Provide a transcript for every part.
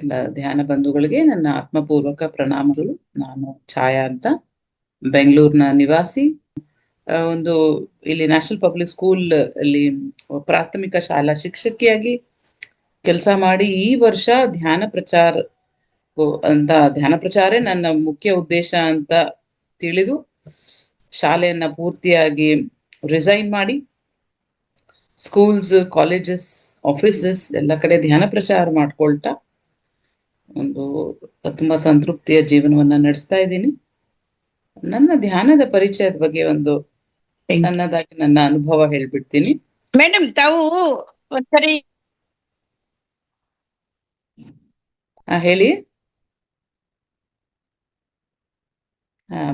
ಎಲ್ಲ ಧ್ಯಾನ ಬಂಧುಗಳಿಗೆ ನನ್ನ ಆತ್ಮಪೂರ್ವಕ ಪ್ರಣಾಮಗಳು. ನಾನು ಛಾಯಾ ಅಂತ, ಬೆಂಗಳೂರಿನ ನಿವಾಸಿ. ಒಂದು ಇಲ್ಲಿ ನ್ಯಾಷನಲ್ ಪಬ್ಲಿಕ್ ಸ್ಕೂಲ್ ಅಲ್ಲಿ ಪ್ರಾಥಮಿಕ ಶಾಲಾ ಶಿಕ್ಷಕಿಯಾಗಿ ಕೆಲಸ ಮಾಡಿ ಈ ವರ್ಷ ಧ್ಯಾನ ಪ್ರಚಾರೇ ನನ್ನ ಮುಖ್ಯ ಉದ್ದೇಶ ಅಂತ ತಿಳಿದು ಶಾಲೆಯನ್ನ ಪೂರ್ತಿಯಾಗಿ ರಿಸೈನ್ ಮಾಡಿ ಸ್ಕೂಲ್ಸ್, ಕಾಲೇಜಸ್, ಆಫೀಸಸ್ ಎಲ್ಲ ಕಡೆ ಧ್ಯಾನ ಪ್ರಚಾರ ಮಾಡ್ಕೊಳ್ತಾ ಒಂದು ತುಂಬಾ ಸಂತೃಪ್ತಿಯ ಜೀವನವನ್ನ ನಡೆಸ್ತಾ ಇದ್ದೀನಿ. ನನ್ನ ಧ್ಯಾನದ ಪರಿಚಯದ ಬಗ್ಗೆ ಒಂದು ಸಣ್ಣದಾಗಿ ನನ್ನ ಅನುಭವ ಹೇಳ್ಬಿಡ್ತೀನಿ. ಮೇಡಮ್, ತಾವು ಒಂದ್ಸರಿ ಹೇಳಿ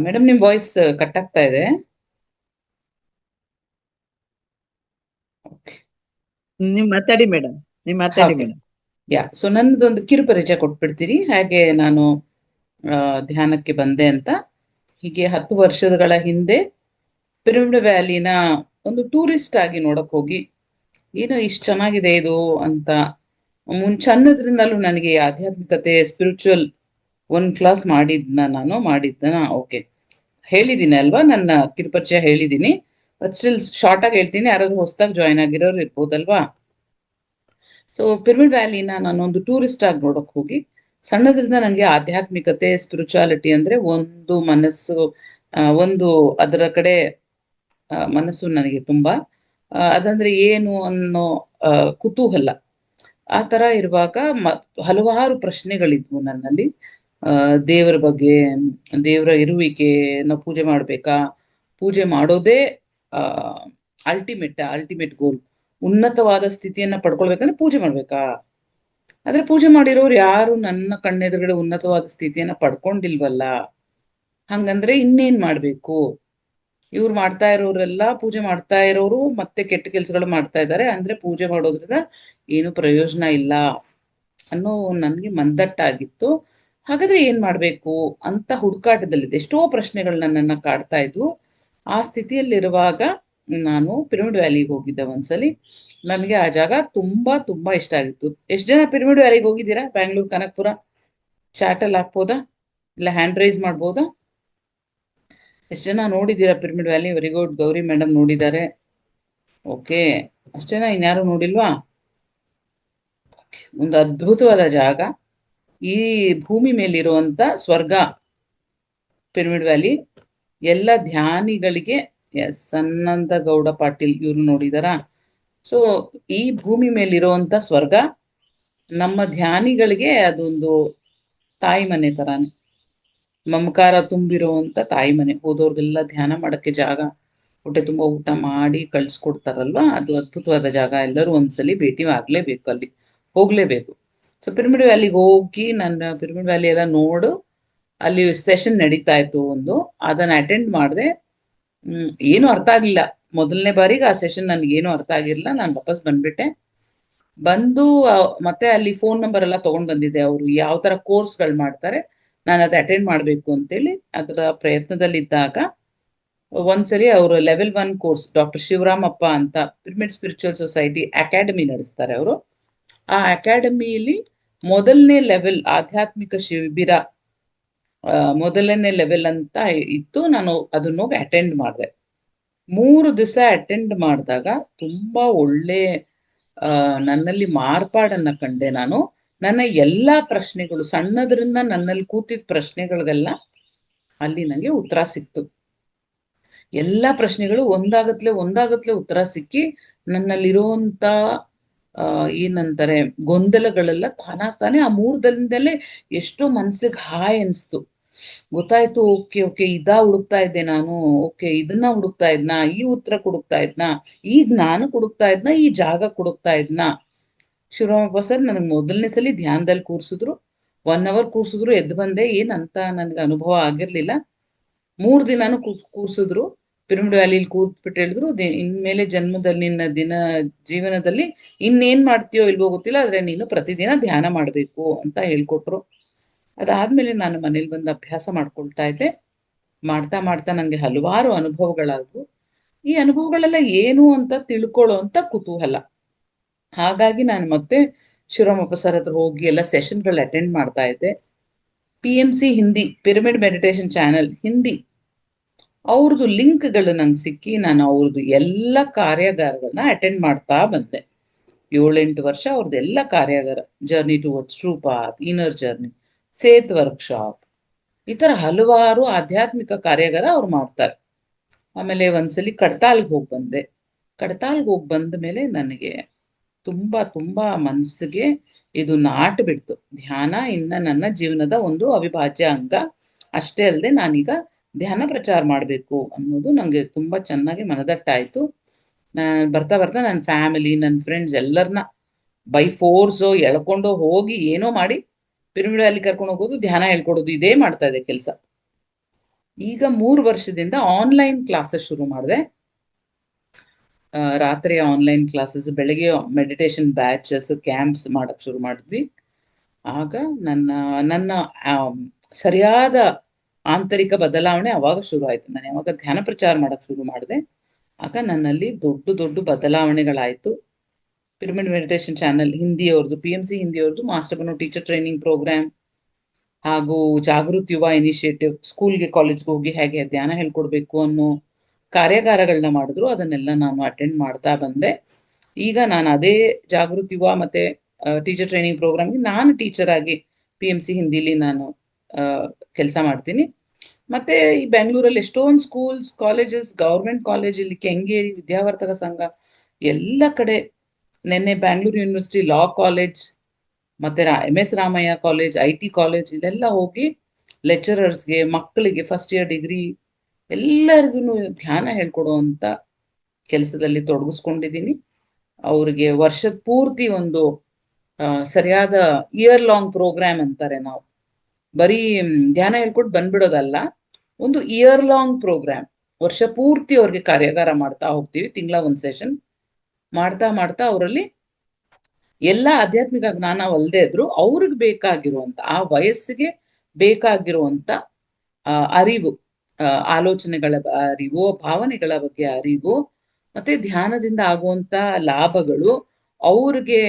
ಮೇಡಮ್, ನಿಮ್ ವಾಯ್ಸ್ ಕಟ್ ಆಗ್ತಾ ಇದೆ. ನೀವ್ ಮಾತಾಡಿ ಮೇಡಮ್, ಮೇಡಮ್. ಸೊ ನನ್ನದೊಂದು ಕಿರು ಪರಿಚಯ ಕೊಟ್ಬಿಡ್ತೀನಿ, ಹಾಗೆ ನಾನು ಧ್ಯಾನಕ್ಕೆ ಬಂದೆ ಅಂತ. ಹೀಗೆ 10 ವರ್ಷಗಳ ಹಿಂದೆ ಪಿರಮಿಡ್ ವ್ಯಾಲಿನ ಒಂದು ಟೂರಿಸ್ಟ್ ಆಗಿ ನೋಡಕ್ ಹೋಗಿ, ಏನೋ ಇಷ್ಟು ಚೆನ್ನಾಗಿದೆ ಇದು ಅಂತ ಅನ್ನೋದ್ರಿಂದಲೂ ನನಗೆ ಆಧ್ಯಾತ್ಮಿಕತೆ, ಸ್ಪಿರಿಚುವಲ್ 1 ಕ್ಲಾಸ್ ಮಾಡಿದ್ನ. ಓಕೆ, ಹೇಳಿದ್ದೀನಿ ಅಲ್ವಾ, ನನ್ನ ಕಿರುಪರಿಚಯ ಹೇಳಿದ್ದೀನಿ. ಬಟ್ ಸ್ಟಿಲ್ ಶಾರ್ಟ್ ಆಗಿ ಹೇಳ್ತೀನಿ, ಯಾರಾದ್ರೂ ಹೊಸದಾಗಿ ಜಾಯ್ನ್ ಆಗಿರೋರು ಇರ್ಬೋದಲ್ವಾ. ಸೊ ಪಿರಮಿಡ್ ವ್ಯಾಲಿನ ನಾನೊಂದು ಟೂರಿಸ್ಟ್ ಆಗಿ ನೋಡಕ್ ಹೋಗಿ, ಸಣ್ಣದ್ರಿಂದ ನನಗೆ ಆಧ್ಯಾತ್ಮಿಕತೆ, ಸ್ಪಿರಿಚುಯಾಲಿಟಿ ಅಂದ್ರೆ ಒಂದು ಮನಸ್ಸು, ಅದರ ಕಡೆ ಮನಸ್ಸು ನನಗೆ ತುಂಬಾ ಅದಂದ್ರೆ ಏನು ಅನ್ನೋ ಕುತೂಹಲ. ಆ ತರ ಇರುವಾಗ ಹಲವಾರು ಪ್ರಶ್ನೆಗಳಿದ್ವು ನನ್ನಲ್ಲಿ. ದೇವರ ಬಗ್ಗೆ, ದೇವರ ಇರುವಿಕೆನ ಪೂಜೆ ಮಾಡ್ಬೇಕಾ, ಪೂಜೆ ಮಾಡೋದೇ ಅಲ್ಟಿಮೇಟ್ ಗೋಲ್, ಉನ್ನತವಾದ ಸ್ಥಿತಿಯನ್ನ ಪಡ್ಕೊಳ್ಬೇಕಂದ್ರೆ ಪೂಜೆ ಮಾಡ್ಬೇಕಾ, ಆದ್ರೆ ಪೂಜೆ ಮಾಡಿರೋರು ಯಾರು ನನ್ನ ಕಣ್ಣೆದುರುಗಡೆ ಉನ್ನತವಾದ ಸ್ಥಿತಿಯನ್ನ ಪಡ್ಕೊಂಡಿಲ್ವಲ್ಲ, ಹಂಗಂದ್ರೆ ಇನ್ನೇನ್ ಮಾಡ್ಬೇಕು? ಇವ್ರು ಮಾಡ್ತಾ ಇರೋರೆಲ್ಲ ಪೂಜೆ ಮಾಡ್ತಾ ಇರೋರು ಮತ್ತೆ ಕೆಟ್ಟ ಕೆಲ್ಸಗಳು ಮಾಡ್ತಾ ಇದ್ದಾರೆ, ಅಂದ್ರೆ ಪೂಜೆ ಮಾಡೋದ್ರಿಂದ ಏನು ಪ್ರಯೋಜನ ಇಲ್ಲ ಅನ್ನೋ ನನ್ಗೆ ಮಂದಟ್ಟಾಗಿತ್ತು. ಹಾಗಾದ್ರೆ ಏನ್ ಮಾಡ್ಬೇಕು ಅಂತ ಹುಡುಕಾಟದಲ್ಲಿದ್ದೆ. ಎಷ್ಟೋ ಪ್ರಶ್ನೆಗಳು ನನ್ನನ್ನ ಕಾಡ್ತಾ ಇದ್ವು. ಆ ಸ್ಥಿತಿಯಲ್ಲಿರುವಾಗ ನಾನು ಪಿರಮಿಡ್ ವ್ಯಾಲಿಗೆ ಹೋಗಿದ್ದೆ ಒಂದ್ಸಲಿ. ನನಗೆ ಆ ಜಾಗ ತುಂಬಾ ತುಂಬಾ ಇಷ್ಟ ಆಗಿತ್ತು. ಎಷ್ಟು ಜನ ಪಿರಮಿಡ್ ವ್ಯಾಲಿಗೆ ಹೋಗಿದ್ದೀರಾ? ಬ್ಯಾಂಗ್ಳೂರ್, ಕನಕಪುರ? ಚಾಟಲ್ ಹಾಕ್ಬೋದಾ, ಇಲ್ಲ ಹ್ಯಾಂಡ್ ರೈಸ್ ಮಾಡ್ಬೋದಾ? ಎಷ್ಟು ಜನ ನೋಡಿದ್ದೀರಾ pyramid valley? Very good, Gauri madam ನೋಡಿದ್ದಾರೆ. ಓಕೆ, ಅಷ್ಟು ಜನ ಇನ್ಯಾರು ನೋಡಿಲ್ವಾ? ಒಂದು ಅದ್ಭುತವಾದ ಜಾಗ, ಈ ಭೂಮಿ ಮೇಲಿರುವಂತ ಸ್ವರ್ಗ ಪಿರಮಿಡ್ ವ್ಯಾಲಿ. ಎಲ್ಲ ಧ್ಯಾನಿಗಳಿಗೆ, ಎಸ್, ಸನ್ನಂದ ಗೌಡ ಪಾಟೀಲ್ ಇವ್ರು ನೋಡಿದಾರಾ? ಸೊ ಈ ಭೂಮಿ ಮೇಲಿರುವಂತ ಸ್ವರ್ಗ ನಮ್ಮ ಧ್ಯಾನಿಗಳಿಗೆ ಅದೊಂದು ತಾಯಿ ಮನೆ ತರಾನೇ, ಮಮಕಾರ ತುಂಬಿರುವಂತ ತಾಯಿ ಮನೆ. ಹೋದವ್ರಿಗೆಲ್ಲ ಧ್ಯಾನ ಮಾಡಕ್ಕೆ ಜಾಗ, ಹೊಟ್ಟೆ ತುಂಬಾ ಊಟ ಮಾಡಿ ಕಳ್ಸ್ಕೊಡ್ತಾರಲ್ವಾ, ಅದು ಅದ್ಭುತವಾದ ಜಾಗ. ಎಲ್ಲರೂ ಒಂದ್ಸಲಿ ಭೇಟಿ ಆಗ್ಲೇಬೇಕು, ಅಲ್ಲಿ ಹೋಗ್ಲೇಬೇಕು. ಸೊ ಪಿರಮಿಡ್ ವ್ಯಾಲಿಗೆ ಹೋಗಿ ನನ್ನ ಪಿರಮಿಡ್ ವ್ಯಾಲಿ ಎಲ್ಲ ನೋಡು, ಅಲ್ಲಿ ಸೆಷನ್ ನಡೀತಾ ಇತ್ತು ಒಂದು, ಅದನ್ನ ಅಟೆಂಡ್ ಮಾಡಿದೆ. ಏನು ಅರ್ಥ ಆಗ್ಲಿಲ್ಲ ಮೊದಲನೇ ಬಾರಿಗೆ ಆ ಸೆಷನ್, ನನ್ಗೇನು ಅರ್ಥ ಆಗಿರ್ಲಿಲ್ಲ. ನಾನು ವಾಪಸ್ ಬಂದ್ಬಿಟ್ಟೆ. ಬಂದು ಮತ್ತೆ ಅಲ್ಲಿ ಫೋನ್ ನಂಬರ್ ಎಲ್ಲ ತಗೊಂಡ್ ಬಂದಿದ್ದೆ, ಅವರು ಯಾವ ತರ ಕೋರ್ಸ್ಗಳು ಮಾಡ್ತಾರೆ, ನಾನು ಅದು ಅಟೆಂಡ್ ಮಾಡ್ಬೇಕು ಅಂತೇಳಿ ಅದರ ಪ್ರಯತ್ನದಲ್ಲಿದ್ದಾಗ ಒಂದ್ಸರಿ ಅವರು ಲೆವೆಲ್ 1 ಕೋರ್ಸ್, ಡಾಕ್ಟರ್ ಶಿವರಾಮಪ್ಪ ಅಂತ ಪಿರಮಿಡ್ ಸ್ಪಿರಿಚುವಲ್ ಸೊಸೈಟಿ ಅಕಾಡೆಮಿ ನಡೆಸ್ತಾರೆ ಅವರು. ಆ ಅಕಾಡೆಮಿಯಲ್ಲಿ ಮೊದಲನೇ ಲೆವೆಲ್ ಆಧ್ಯಾತ್ಮಿಕ ಶಿಬಿರ, ಮೊದಲನೇ ಲೆವೆಲ್ ಅಂತ ಇತ್ತು. ನಾನು ಅದನ್ನ ಹೋಗಿ ಅಟೆಂಡ್ ಮಾಡಿದೆ. 3 ದಿವಸ ಅಟೆಂಡ್ ಮಾಡಿದಾಗ ತುಂಬಾ ಒಳ್ಳೆ ನನ್ನಲ್ಲಿ ಮಾರ್ಪಾಡನ್ನ ಕಂಡೆ ನಾನು. ನನ್ನ ಎಲ್ಲಾ ಪ್ರಶ್ನೆಗಳು, ಸಣ್ಣದ್ರಿಂದ ನನ್ನಲ್ಲಿ ಕೂತಿದ್ದ ಪ್ರಶ್ನೆಗಳಿಗೆಲ್ಲ ಅಲ್ಲಿ ನನಗೆ ಉತ್ತರ ಸಿಕ್ತು. ಎಲ್ಲಾ ಪ್ರಶ್ನೆಗಳು ಒಂದಾಗತ್ಲೆ ಉತ್ತರ ಸಿಕ್ಕಿ, ನನ್ನಲ್ಲಿರುವಂತ ಏನಂತಾರೆ ಗೊಂದಲಗಳೆಲ್ಲ ತಾನೇ ಆ 3 ದಿನದಲ್ಲೇ ಎಷ್ಟೋ ಮನ್ಸಿಗೆ ಹಾಯ್ ಅನ್ಸ್ತು. ಗೊತ್ತಾಯ್ತು, ಓಕೆ ಇದಾ ಹುಡುಕ್ತಾ ಇದ್ದೆ ನಾನು, ಓಕೆ ಇದನ್ನ ಹುಡುಕ್ತಾ ಇದ್ನಾ, ಈ ಉತ್ತರ ಹುಡುಕ್ತಾ ಇದ್ನಾ, ಈಗ ನಾನು ಹುಡುಕ್ತಾ ಇದ್ನಾ, ಈ ಜಾಗ ಹುಡುಕ್ತಾ ಇದ್ನಾ. ಶಿವರಾಮಪ್ಪ ಸರ್ ನನಗೆ ಮೊದಲನೇ ಸಲ ಧ್ಯಾನದಲ್ಲಿ ಕೂರ್ಸಿದ್ರು. 1 ಅವರ್ ಕೂರ್ಸಿದ್ರು, ಎದ್ದು ಬಂದೆ. ಏನಂತ ನನ್ಗೆ ಅನುಭವ ಆಗಿರ್ಲಿಲ್ಲ. 3 ದಿನಾನು ಕೂರ್ಸಿದ್ರು ಪಿರಮಿಡ್ ವ್ಯಾಲಿಲಿ ಕೂರ್ಸ್ಬಿಟ್ಟು ಹೇಳಿದ್ರು, ಇನ್ಮೇಲೆ ಜನ್ಮದಲ್ಲಿ ನಿನ್ನ ಜೀವನದಲ್ಲಿ ಇನ್ನೇನ್ ಮಾಡ್ತೀಯೋ ಇಲ್ವೋ ಗೊತ್ತಿಲ್ಲ, ಆದ್ರೆ ನೀನು ಪ್ರತಿದಿನ ಧ್ಯಾನ ಮಾಡ್ಬೇಕು ಅಂತ ಹೇಳ್ಕೊಟ್ರು. ಅದಾದ್ಮೇಲೆ ನಾನು ಮನೇಲಿ ಬಂದು ಅಭ್ಯಾಸ ಮಾಡ್ಕೊಳ್ತಾ ಇದ್ದೆ. ಮಾಡ್ತಾ ನಂಗೆ ಹಲವಾರು ಅನುಭವಗಳಾದವು. ಈ ಅನುಭವಗಳೆಲ್ಲ ಏನು ಅಂತ ತಿಳ್ಕೊಳ್ಳೋ ಅಂತ ಕುತೂಹಲ. ಹಾಗಾಗಿ ನಾನು ಮತ್ತೆ ಶಿವರಾಮಪ್ಪ ಸರ್ ಹತ್ರ ಹೋಗಿ ಎಲ್ಲ ಸೆಷನ್ಗಳು ಅಟೆಂಡ್ ಮಾಡ್ತಾ ಇದ್ದೆ. PMC Hindi, pyramid meditation channel Hindi, ಅವ್ರದ್ದು ಲಿಂಕ್ಗಳು ನಂಗೆ ಸಿಕ್ಕಿ ನಾನು ಅವ್ರದ್ದು ಎಲ್ಲ ಕಾರ್ಯಾಗಾರಗಳನ್ನ ಅಟೆಂಡ್ ಮಾಡ್ತಾ ಬಂದೆ. 7-8 ವರ್ಷ ಅವ್ರದ್ದು ಎಲ್ಲ ಕಾರ್ಯಾಗಾರ, journey towards true path, inner journey, Seth workshop, ಈ ಥರ ಹಲವಾರು ಆಧ್ಯಾತ್ಮಿಕ ಕಾರ್ಯಾಗಾರ ಅವ್ರು ಮಾಡ್ತಾರೆ. ಆಮೇಲೆ ಒಂದ್ಸಲಿ ಕಡ್ತಾಲ್ಗೆ ಹೋಗಿ ಬಂದೆ. ಕಡ್ತಾಲ್ಗೆ ಹೋಗಿ ಬಂದ ಮೇಲೆ ನನಗೆ ತುಂಬಾ ತುಂಬಾ ಮನಸ್ಸಿಗೆ ಇದು ನಾಟ್ ಬಿಡ್ತು. ಧ್ಯಾನ ಇನ್ನ ನನ್ನ ಜೀವನದ ಒಂದು ಅವಿಭಾಜ್ಯ ಅಂಗ. ಅಷ್ಟೇ ಅಲ್ಲದೆ ನಾನೀಗ ಧ್ಯಾನ ಪ್ರಚಾರ ಮಾಡಬೇಕು ಅನ್ನೋದು ನನಗೆ ತುಂಬಾ ಚೆನ್ನಾಗಿ ಮನದಟ್ಟಾಯ್ತು. ಬರ್ತಾ ಬರ್ತಾ ನನ್ನ ಫ್ಯಾಮಿಲಿ, ನನ್ನ ಫ್ರೆಂಡ್ಸ್ ಎಲ್ಲರನ್ನ ಬೈ ಫೋರ್ಸು ಎಳ್ಕೊಂಡು ಹೋಗಿ ಏನೋ ಮಾಡಿ ಪಿರಮಿಡ್ ವ್ಯಾಲಿ ಕರ್ಕೊಂಡು ಹೋಗೋದು, ಧ್ಯಾನ ಹೇಳ್ಕೊಡೋದು, ಇದೇ ಮಾಡ್ತಾ ಇದೆ ಕೆಲಸ. ಈಗ 3 ವರ್ಷದಿಂದ ಆನ್ಲೈನ್ ಕ್ಲಾಸಸ್ ಶುರು ಮಾಡಿದೆ. ರಾತ್ರಿ ಆನ್ಲೈನ್ ಕ್ಲಾಸಸ್, ಬೆಳಗ್ಗೆ ಮೆಡಿಟೇಷನ್ ಬ್ಯಾಚಸ್, ಕ್ಯಾಂಪ್ಸ್ ಮಾಡಕ್ ಶುರು ಮಾಡಿದ್ವಿ. ಆಗ ನನ್ನ ಸರಿಯಾದ ಆಂತರಿಕ ಬದಲಾವಣೆ ಅವಾಗ ಶುರು ಆಯ್ತು. ನಾನು ಯಾವಾಗ ಧ್ಯಾನ ಪ್ರಚಾರ ಮಾಡಕ್ ಶುರು ಮಾಡಿದೆ, ಆಗ ನನ್ನಲ್ಲಿ ದೊಡ್ಡ ದೊಡ್ಡ ಬದಲಾವಣೆಗಳಾಯ್ತು. ಪಿರಮಿಡ್ ಮೆಡಿಟೇಷನ್ ಚಾನೆಲ್ ಹಿಂದಿಯವ್ರದ್ದು, PMC ಹಿಂದಿಯವ್ರದ್ದು ಮಾಸ್ಟರ್ ಬನೋ ಟೀಚರ್ ಟ್ರೈನಿಂಗ್ ಪ್ರೋಗ್ರಾಮ್, ಹಾಗೂ ಜಾಗೃತ್ ಯುವ ಇನಿಷಿಯೇಟಿವ್, ಸ್ಕೂಲ್ಗೆ ಕಾಲೇಜ್ಗೆ ಹೋಗಿ ಹೇಗೆ ಧ್ಯಾನ ಹೇಳ್ಕೊಡ್ಬೇಕು ಅನ್ನೋ ಕಾರ್ಯಾಗಾರಗಳನ್ನ ಮಾಡಿದ್ರು. ಅದನ್ನೆಲ್ಲ ನಾನು ಅಟೆಂಡ್ ಮಾಡ್ತಾ ಬಂದೆ. ಈಗ ನಾನು ಅದೇ ಜಾಗೃತ್ ಯುವ ಮತ್ತೆ ಟೀಚರ್ ಟ್ರೈನಿಂಗ್ ಪ್ರೋಗ್ರಾಮ್ಗೆ ನಾನು ಟೀಚರ್ ಆಗಿ PMC ಹಿಂದಿಲಿ ನಾನು ಕೆಲಸ ಮಾಡ್ತೀನಿ. ಮತ್ತೆ ಈ ಬೆಂಗಳೂರಲ್ಲಿ ಎಷ್ಟೊಂದು ಸ್ಕೂಲ್ಸ್, ಕಾಲೇಜಸ್, ಗೌರ್ಮೆಂಟ್ ಕಾಲೇಜ್, ಇಲ್ಲಿ ಕೆಂಗೇರಿ ವಿದ್ಯಾವರ್ತಕ ಸಂಘ, ಎಲ್ಲ ಕಡೆ, ನಿನ್ನೆ ಬ್ಯಾಂಗ್ಳೂರು ಯೂನಿವರ್ಸಿಟಿ ಲಾ ಕಾಲೇಜ್, ಮತ್ತೆ MS Ramaiah college, IT college, ಇದೆಲ್ಲ ಹೋಗಿ ಲೆಕ್ಚರರ್ಸ್ಗೆ, ಮಕ್ಕಳಿಗೆ, ಫಸ್ಟ್ ಇಯರ್ ಡಿಗ್ರಿ ಎಲ್ಲರಿಗೂ ಧ್ಯಾನ ಹೇಳ್ಕೊಡುವಂತ ಕೆಲಸದಲ್ಲಿ ತೊಡಗಿಸ್ಕೊಂಡಿದ್ದೀನಿ. ಅವ್ರಿಗೆ ವರ್ಷದ ಪೂರ್ತಿ ಒಂದು ಸರಿಯಾದ ಇಯರ್ ಲಾಂಗ್ ಪ್ರೋಗ್ರಾಮ್ ಅಂತಾರೆ ನಾವು, ಬರೀ ಧ್ಯಾನ ಹೇಳ್ಕೊಟ್ಟು ಬಂದ್ಬಿಡೋದಲ್ಲ, ಒಂದು ಇಯರ್ ಲಾಂಗ್ ಪ್ರೋಗ್ರಾಮ್, ವರ್ಷ ಪೂರ್ತಿ ಅವ್ರಿಗೆ ಕಾರ್ಯಾಗಾರ ಮಾಡ್ತಾ ಹೋಗ್ತೀವಿ. ತಿಂಗಳ ಒಂದು ಸೆಷನ್ ಮಾಡ್ತಾ ಮಾಡ್ತಾ ಅವರಲ್ಲಿ ಎಲ್ಲ ಆಧ್ಯಾತ್ಮಿಕ ಜ್ಞಾನವಲ್ಲದೆ ಇದ್ರು ಅವ್ರಿಗೆ ಬೇಕಾಗಿರುವಂತ, ಆ ವಯಸ್ಸಿಗೆ ಬೇಕಾಗಿರುವಂತ ಅರಿವು, ಆಲೋಚನೆಗಳ ಅರಿವು, ಭಾವನೆಗಳ ಬಗ್ಗೆ ಅರಿವು, ಮತ್ತೆ ಧ್ಯಾನದಿಂದ ಆಗುವಂತ ಲಾಭಗಳು, ಅವ್ರಿಗೆ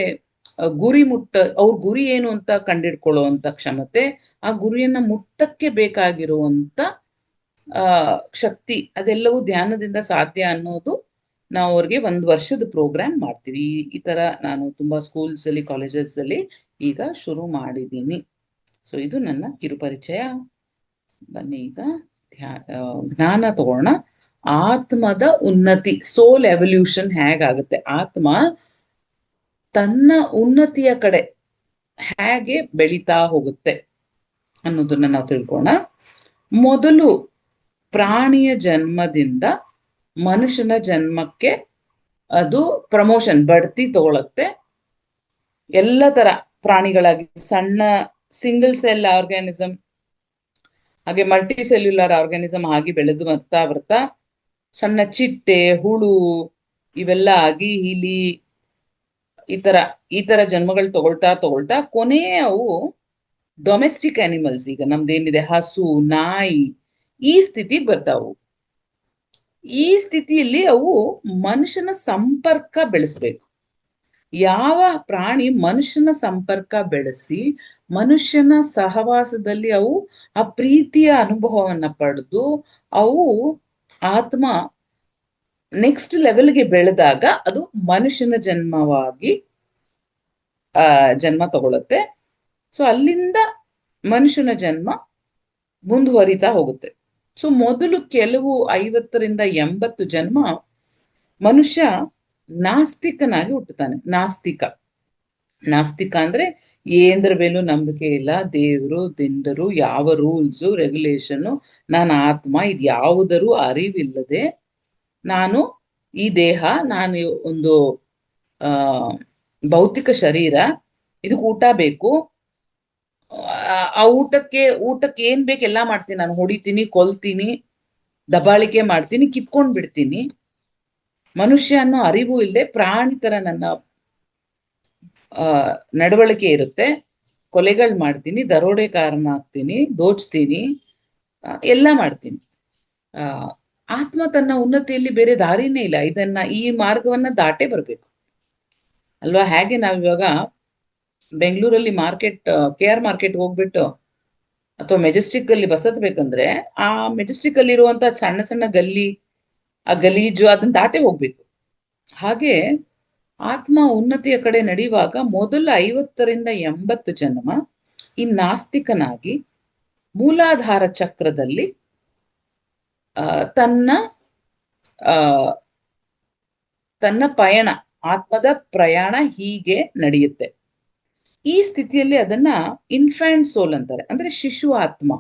ಅವ್ರ ಗುರಿ ಏನು ಅಂತ ಕಂಡಿಡ್ಕೊಳ್ಳುವಂತ ಕ್ಷಮತೆ, ಆ ಗುರಿಯನ್ನ ಮುಟ್ಟಕ್ಕೆ ಬೇಕಾಗಿರುವಂತ ಶಕ್ತಿ, ಅದೆಲ್ಲವೂ ಧ್ಯಾನದಿಂದ ಸಾಧ್ಯ ಅನ್ನೋದು ನಾವು ಅವ್ರಿಗೆ 1 ವರ್ಷದ ಪ್ರೋಗ್ರಾಮ್ ಮಾಡ್ತೀವಿ. ಈ ತರ ನಾನು ತುಂಬಾ ಸ್ಕೂಲ್ಸ್ ಅಲ್ಲಿ, ಕಾಲೇಜಸ್ ಅಲ್ಲಿ ಈಗ ಶುರು ಮಾಡಿದ್ದೀನಿ. ಸೊ ಇದು ನನ್ನ ಕಿರುಪರಿಚಯ. ಬನ್ನಿ ಈಗ ಜ್ಞಾನ ತಗೋಣ. ಆತ್ಮದ ಉನ್ನತಿ, ಸೋಲ್ ಎವಲ್ಯೂಷನ್ ಹೇಗಾಗುತ್ತೆ, ಆತ್ಮ ತನ್ನ ಉನ್ನತಿಯ ಕಡೆ ಹೇಗೆ ಬೆಳೀತಾ ಹೋಗುತ್ತೆ ಅನ್ನೋದನ್ನ ನಾವು ತಿಳ್ಕೋಣ. ಮೊದಲು ಪ್ರಾಣಿಯ ಜನ್ಮದಿಂದ ಮನುಷ್ಯನ ಜನ್ಮಕ್ಕೆ ಅದು ಪ್ರಮೋಷನ್, ಬಡ್ತಿ ತಗೊಳತ್ತೆ. ಎಲ್ಲ ತರ ಪ್ರಾಣಿಗಳಾಗಿ, ಸಣ್ಣ ಸಿಂಗಲ್ ಸೆಲ್ ಆರ್ಗ್ಯಾನಿಸಮ್, ಹಾಗೆ ಮಲ್ಟಿ ಸೆಲ್ಯುಲರ್ ಆರ್ಗ್ಯಾನಿಸಮ್ ಆಗಿ ಬೆಳೆದು ಬರ್ತಾ ಬರ್ತಾ ಸಣ್ಣ ಚಿಟ್ಟೆ, ಹುಳು ಇವೆಲ್ಲ ಆಗಿ ಇಲಿ, ಈ ತರ ಜನ್ಮಗಳು ತಗೊಳ್ತಾ ತಗೊಳ್ತಾ ಕೊನೆ ಅವು ಡೊಮೆಸ್ಟಿಕ್ ಅನಿಮಲ್ಸ್, ಈಗ ನಮ್ದೇನಿದೆ ಹಸು, ನಾಯಿ, ಈ ಸ್ಥಿತಿಗೆ ಬರ್ತಾವು. ಈ ಸ್ಥಿತಿಯಲ್ಲಿ ಅವು ಮನುಷ್ಯನ ಸಂಪರ್ಕ ಬೆಳೆಸ್ಬೇಕು. ಯಾವ ಪ್ರಾಣಿ ಮನುಷ್ಯನ ಸಂಪರ್ಕ ಬೆಳೆಸಿ ಮನುಷ್ಯನ ಸಹವಾಸದಲ್ಲಿ ಅವು ಆ ಪ್ರೀತಿಯ ಅನುಭವವನ್ನ ಪಡೆದು ಅವು ಆತ್ಮ ನೆಕ್ಸ್ಟ್ ಲೆವೆಲ್ಗೆ ಬೆಳೆದಾಗ ಅದು ಮನುಷ್ಯನ ಜನ್ಮವಾಗಿ ಜನ್ಮ ತಗೊಳುತ್ತೆ. ಸೊ ಅಲ್ಲಿಂದ ಮನುಷ್ಯನ ಜನ್ಮ ಮುಂದುವರಿತಾ ಹೋಗುತ್ತೆ. ಸೊ ಮೊದಲು ಕೆಲವು 50ರಿಂದ 80 ಜನ್ಮ ಮನುಷ್ಯ ನಾಸ್ತಿಕನಾಗಿ ಹುಟ್ಟುತ್ತಾನೆ. ನಾಸ್ತಿಕ ಅಂದ್ರೆ ಏಂದ್ರ ಮೇಲೂ ನಂಬಿಕೆ ಇಲ್ಲ, ದೇವರು ದಿಂಡರು, ಯಾವ ರೂಲ್ಸು ರೆಗ್ಯುಲೇಷನ್, ನಾನು ಆತ್ಮ, ಇದು ಯಾವುದರೂ ಅರಿವಿಲ್ಲದೆ ನಾನು ಈ ದೇಹ, ನಾನು ಒಂದು ಭೌತಿಕ ಶರೀರ, ಇದಕ್ಕೆ ಊಟ ಬೇಕು, ಆ ಊಟಕ್ಕೆ ಏನ್ ಬೇಕು ಎಲ್ಲ ಮಾಡ್ತೀನಿ, ನಾನು ಹೊಡಿತೀನಿ, ಕೊಲ್ತೀನಿ, ದಬ್ಬಾಳಿಕೆ ಮಾಡ್ತೀನಿ, ಕಿತ್ಕೊಂಡ್ ಬಿಡ್ತೀನಿ. ಮನುಷ್ಯ ಅನ್ನೋ ಅರಿವು ಇಲ್ಲದೆ ಪ್ರಾಣಿ ತರ ನನ್ನ ನಡವಳಿಕೆ ಇರುತ್ತೆ. ಕೊಲೆಗಳು ಮಾಡ್ತೀನಿ, ದರೋಡೆಕಾರನ ಆಗ್ತೀನಿ, ದೋಚ್ತೀನಿ, ಎಲ್ಲ ಮಾಡ್ತೀನಿ. ಆತ್ಮ ತನ್ನ ಉನ್ನತಿಯಲ್ಲಿ ಬೇರೆ ದಾರಿನೇ ಇಲ್ಲ. ಈ ಮಾರ್ಗವನ್ನ ದಾಟೇ ಬರ್ಬೇಕು ಅಲ್ವಾ. ಹೇಗೆ ನಾವಿವಾಗ ಬೆಂಗಳೂರಲ್ಲಿ ಮಾರ್ಕೆಟ್, KR ಮಾರ್ಕೆಟ್ ಹೋಗ್ಬಿಟ್ಟು ಅಥವಾ ಮೆಜೆಸ್ಟಿಕ್ ಅಲ್ಲಿ ಬಸ್ ಹತ್ಬೇಕಂದ್ರೆ ಆ ಮೆಜೆಸ್ಟಿಕ್ ಅಲ್ಲಿ ಇರುವಂತ ಸಣ್ಣ ಸಣ್ಣ ಗಲ್ಲಿ, ಆ ಗಲೀಜು ಅದನ್ನ ದಾಟೆ ಹೋಗ್ಬೇಕು. ಹಾಗೆ ಆತ್ಮ ಉನ್ನತಿಯ ಕಡೆ ನಡೆಯುವಾಗ ಮೊದಲ 50ರಿಂದ 80 ಜನ್ಮ ಈ ನಾಸ್ತಿಕನಾಗಿ ಮೂಲಾಧಾರ ಚಕ್ರದಲ್ಲಿ ತನ್ನ ಆ ತನ್ನ ಪಯಣ, ಆತ್ಮದ ಪ್ರಯಾಣ ಹೀಗೆ ನಡೆಯುತ್ತೆ. ಈ ಸ್ಥಿತಿಯಲ್ಲಿ ಅದನ್ನ ಇನ್ಫ್ಯಾಂಟ್ ಸೋಲ್ ಅಂತಾರೆ, ಅಂದ್ರೆ ಶಿಶು ಆತ್ಮ.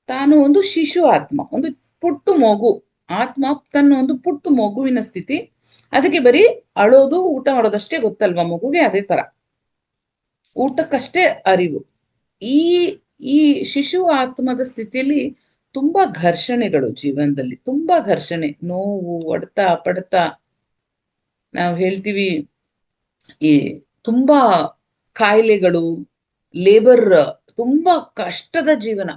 ತಾನು ಒಂದು ಶಿಶು ಆತ್ಮ, ಒಂದು ಪುಟ್ಟು ಮಗು ಆತ್ಮ, ತನ್ನ ಒಂದು ಪುಟ್ಟು ಮಗುವಿನ ಸ್ಥಿತಿ. ಅದಕ್ಕೆ ಬರೀ ಅಳೋದು, ಊಟ ಮಾಡೋದಷ್ಟೇ ಗೊತ್ತಲ್ವಾ ಮಗುಗೆ, ಅದೇ ತರ ಊಟಕ್ಕಷ್ಟೇ ಅರಿವು. ಈ ಈ ಶಿಶು ಆತ್ಮದ ಸ್ಥಿತಿಯಲ್ಲಿ ತುಂಬಾ ಘರ್ಷಣೆಗಳು ಜೀವನದಲ್ಲಿ, ತುಂಬಾ ಘರ್ಷಣೆ, ನೋವು, ಹೊಡೆತ ಪಡೆತ. ನಾವು ಹೇಳ್ತೀವಿ ಈ ತುಂಬಾ ಕಾಯಿಲೆಗಳು, ಲೇಬರ್, ತುಂಬಾ ಕಷ್ಟದ ಜೀವನ,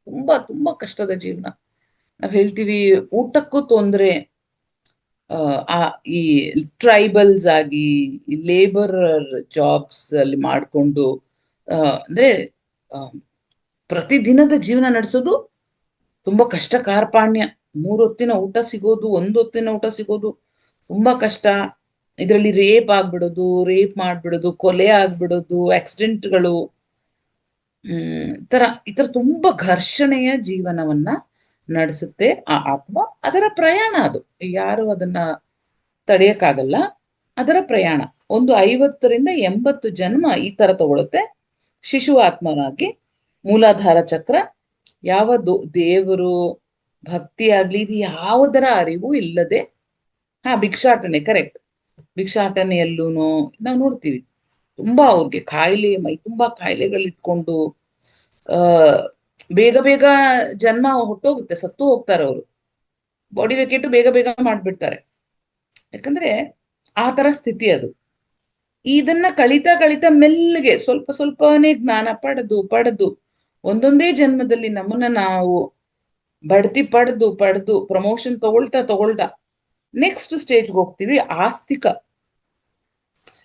ತುಂಬಾ ತುಂಬಾ ಕಷ್ಟದ ಜೀವನ. ನಾವ್ ಹೇಳ್ತೀವಿ ಊಟಕ್ಕೂ ತೊಂದ್ರೆ. ಈ ಟ್ರೈಬಲ್ಸ್ ಆಗಿ ಲೇಬರ್ ಜಾಬ್ಸ್ ಅಲ್ಲಿ ಮಾಡ್ಕೊಂಡು ಅಂದ್ರೆ ಪ್ರತಿದಿನದ ಜೀವನ ನಡೆಸೋದು ತುಂಬಾ ಕಷ್ಟ, ಕಾರ್ಪಾಣ್ಯ. 3 ಹೊತ್ತಿನ ಊಟ ಸಿಗೋದು, 1 ಹೊತ್ತಿನ ಊಟ ಸಿಗೋದು ತುಂಬಾ ಕಷ್ಟ. ಇದರಲ್ಲಿ ರೇಪ್ ಆಗ್ಬಿಡೋದು, ರೇಪ್ ಮಾಡ್ಬಿಡೋದು, ಕೊಲೆ ಆಗ್ಬಿಡೋದು, ಆಕ್ಸಿಡೆಂಟ್ಗಳು, ಈ ತರ ತುಂಬಾ ಘರ್ಷಣೆಯ ಜೀವನವನ್ನ ನಡೆಸುತ್ತೆ ಆ ಆತ್ಮ. ಅದರ ಪ್ರಯಾಣ ಅದು, ಯಾರು ಅದನ್ನ ತಡೆಯಕ್ಕಾಗಲ್ಲ. ಅದರ ಪ್ರಯಾಣ ಒಂದು 50ರಿಂದ 80 ಜನ್ಮ ಈ ತರ ತಗೊಳುತ್ತೆ ಶಿಶು ಆತ್ಮನಾಗಿ. ಮೂಲಾಧಾರ ಚಕ್ರ, ಯಾವ ದೇವರು ಭಕ್ತಿ ಆಗ್ಲಿ ಇದು ಯಾವುದರ ಅರಿವು ಇಲ್ಲದೆ, ಭಿಕ್ಷಾಟನೆ, ಕರೆಕ್ಟ್, ಭಿಕ್ಷಾಟನೆಯಲ್ಲೂನು ನಾವು ನೋಡ್ತೀವಿ ತುಂಬಾ ಅವ್ರಿಗೆ ಕಾಯಿಲೆ, ಮೈ ತುಂಬಾ ಕಾಯಿಲೆಗಳಿಟ್ಕೊಂಡು ಬೇಗ ಬೇಗ ಜನ್ಮ ಹೊಟ್ಟೋಗುತ್ತೆ, ಸತ್ತು ಹೋಗ್ತಾರೆ ಅವರು. ಬಾಡಿ ವೆಕೆಟ್ ಬೇಗ ಬೇಗ ಮಾಡ್ಬಿಡ್ತಾರೆ, ಯಾಕಂದ್ರೆ ಆ ತರ ಸ್ಥಿತಿ ಅದು. ಇದನ್ನ ಕಳಿತಾ ಕಳಿತಾ ಮೆಲ್ಲಗೆ ಸ್ವಲ್ಪ ಸ್ವಲ್ಪನೇ ಜ್ಞಾನ ಪಡೆದು ಒಂದೊಂದೇ ಜನ್ಮದಲ್ಲಿ ನಮ್ಮನ್ನ ನಾವು ಬಡ್ತಿ ಪಡೆದು ಪ್ರಮೋಷನ್ ತಗೊಳ್ತಾ ನೆಕ್ಸ್ಟ್ ಸ್ಟೇಜ್ಗೆ ಹೋಗ್ತೀವಿ.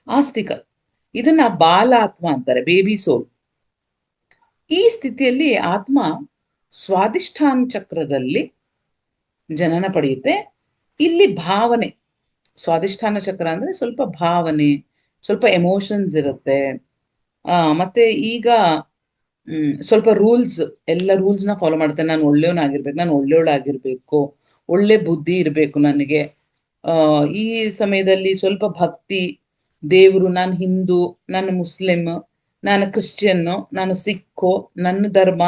ಆಸ್ತಿಕ, ಇದನ್ನ ಬಾಲಾತ್ಮ ಅಂತಾರೆ, ಬೇಬಿ ಸೋಲ್. ಈ ಸ್ಥಿತಿಯಲ್ಲಿ ಆತ್ಮ ಸ್ವಾದಿಷ್ಠಾನ ಚಕ್ರದಲ್ಲಿ ಜನನ ಪಡೆಯುತ್ತೆ. ಇಲ್ಲಿ ಭಾವನೆ, ಸ್ವಾದಿಷ್ಠಾನ ಚಕ್ರ ಅಂದ್ರೆ ಸ್ವಲ್ಪ ಭಾವನೆ, ಸ್ವಲ್ಪ ಎಮೋಷನ್ಸ್ ಇರುತ್ತೆ. ಮತ್ತೆ ಈಗ ಸ್ವಲ್ಪ ರೂಲ್ಸ್, ಎಲ್ಲ ರೂಲ್ಸ್ನ ಫಾಲೋ ಮಾಡ್ತೇನೆ. ನಾನು ಒಳ್ಳೆಯವನಾಗಿರ್ಬೇಕು, ನಾನು ಒಳ್ಳೆಯವಳಾಗಿರ್ಬೇಕು, ಒಳ್ಳೆ ಬುದ್ಧಿ ಇರಬೇಕು ನನಗೆ. ಈ ಸಮಯದಲ್ಲಿ ಸ್ವಲ್ಪ ಭಕ್ತಿ, ದೇವರು, ನಾನು ಹಿಂದೂ, ನಾನು ಮುಸ್ಲಿಂ, ನಾನು ಕ್ರಿಶ್ಚಿಯನ್ನು, ನಾನು ಸಿಕ್ಕು, ನನ್ನ ಧರ್ಮ,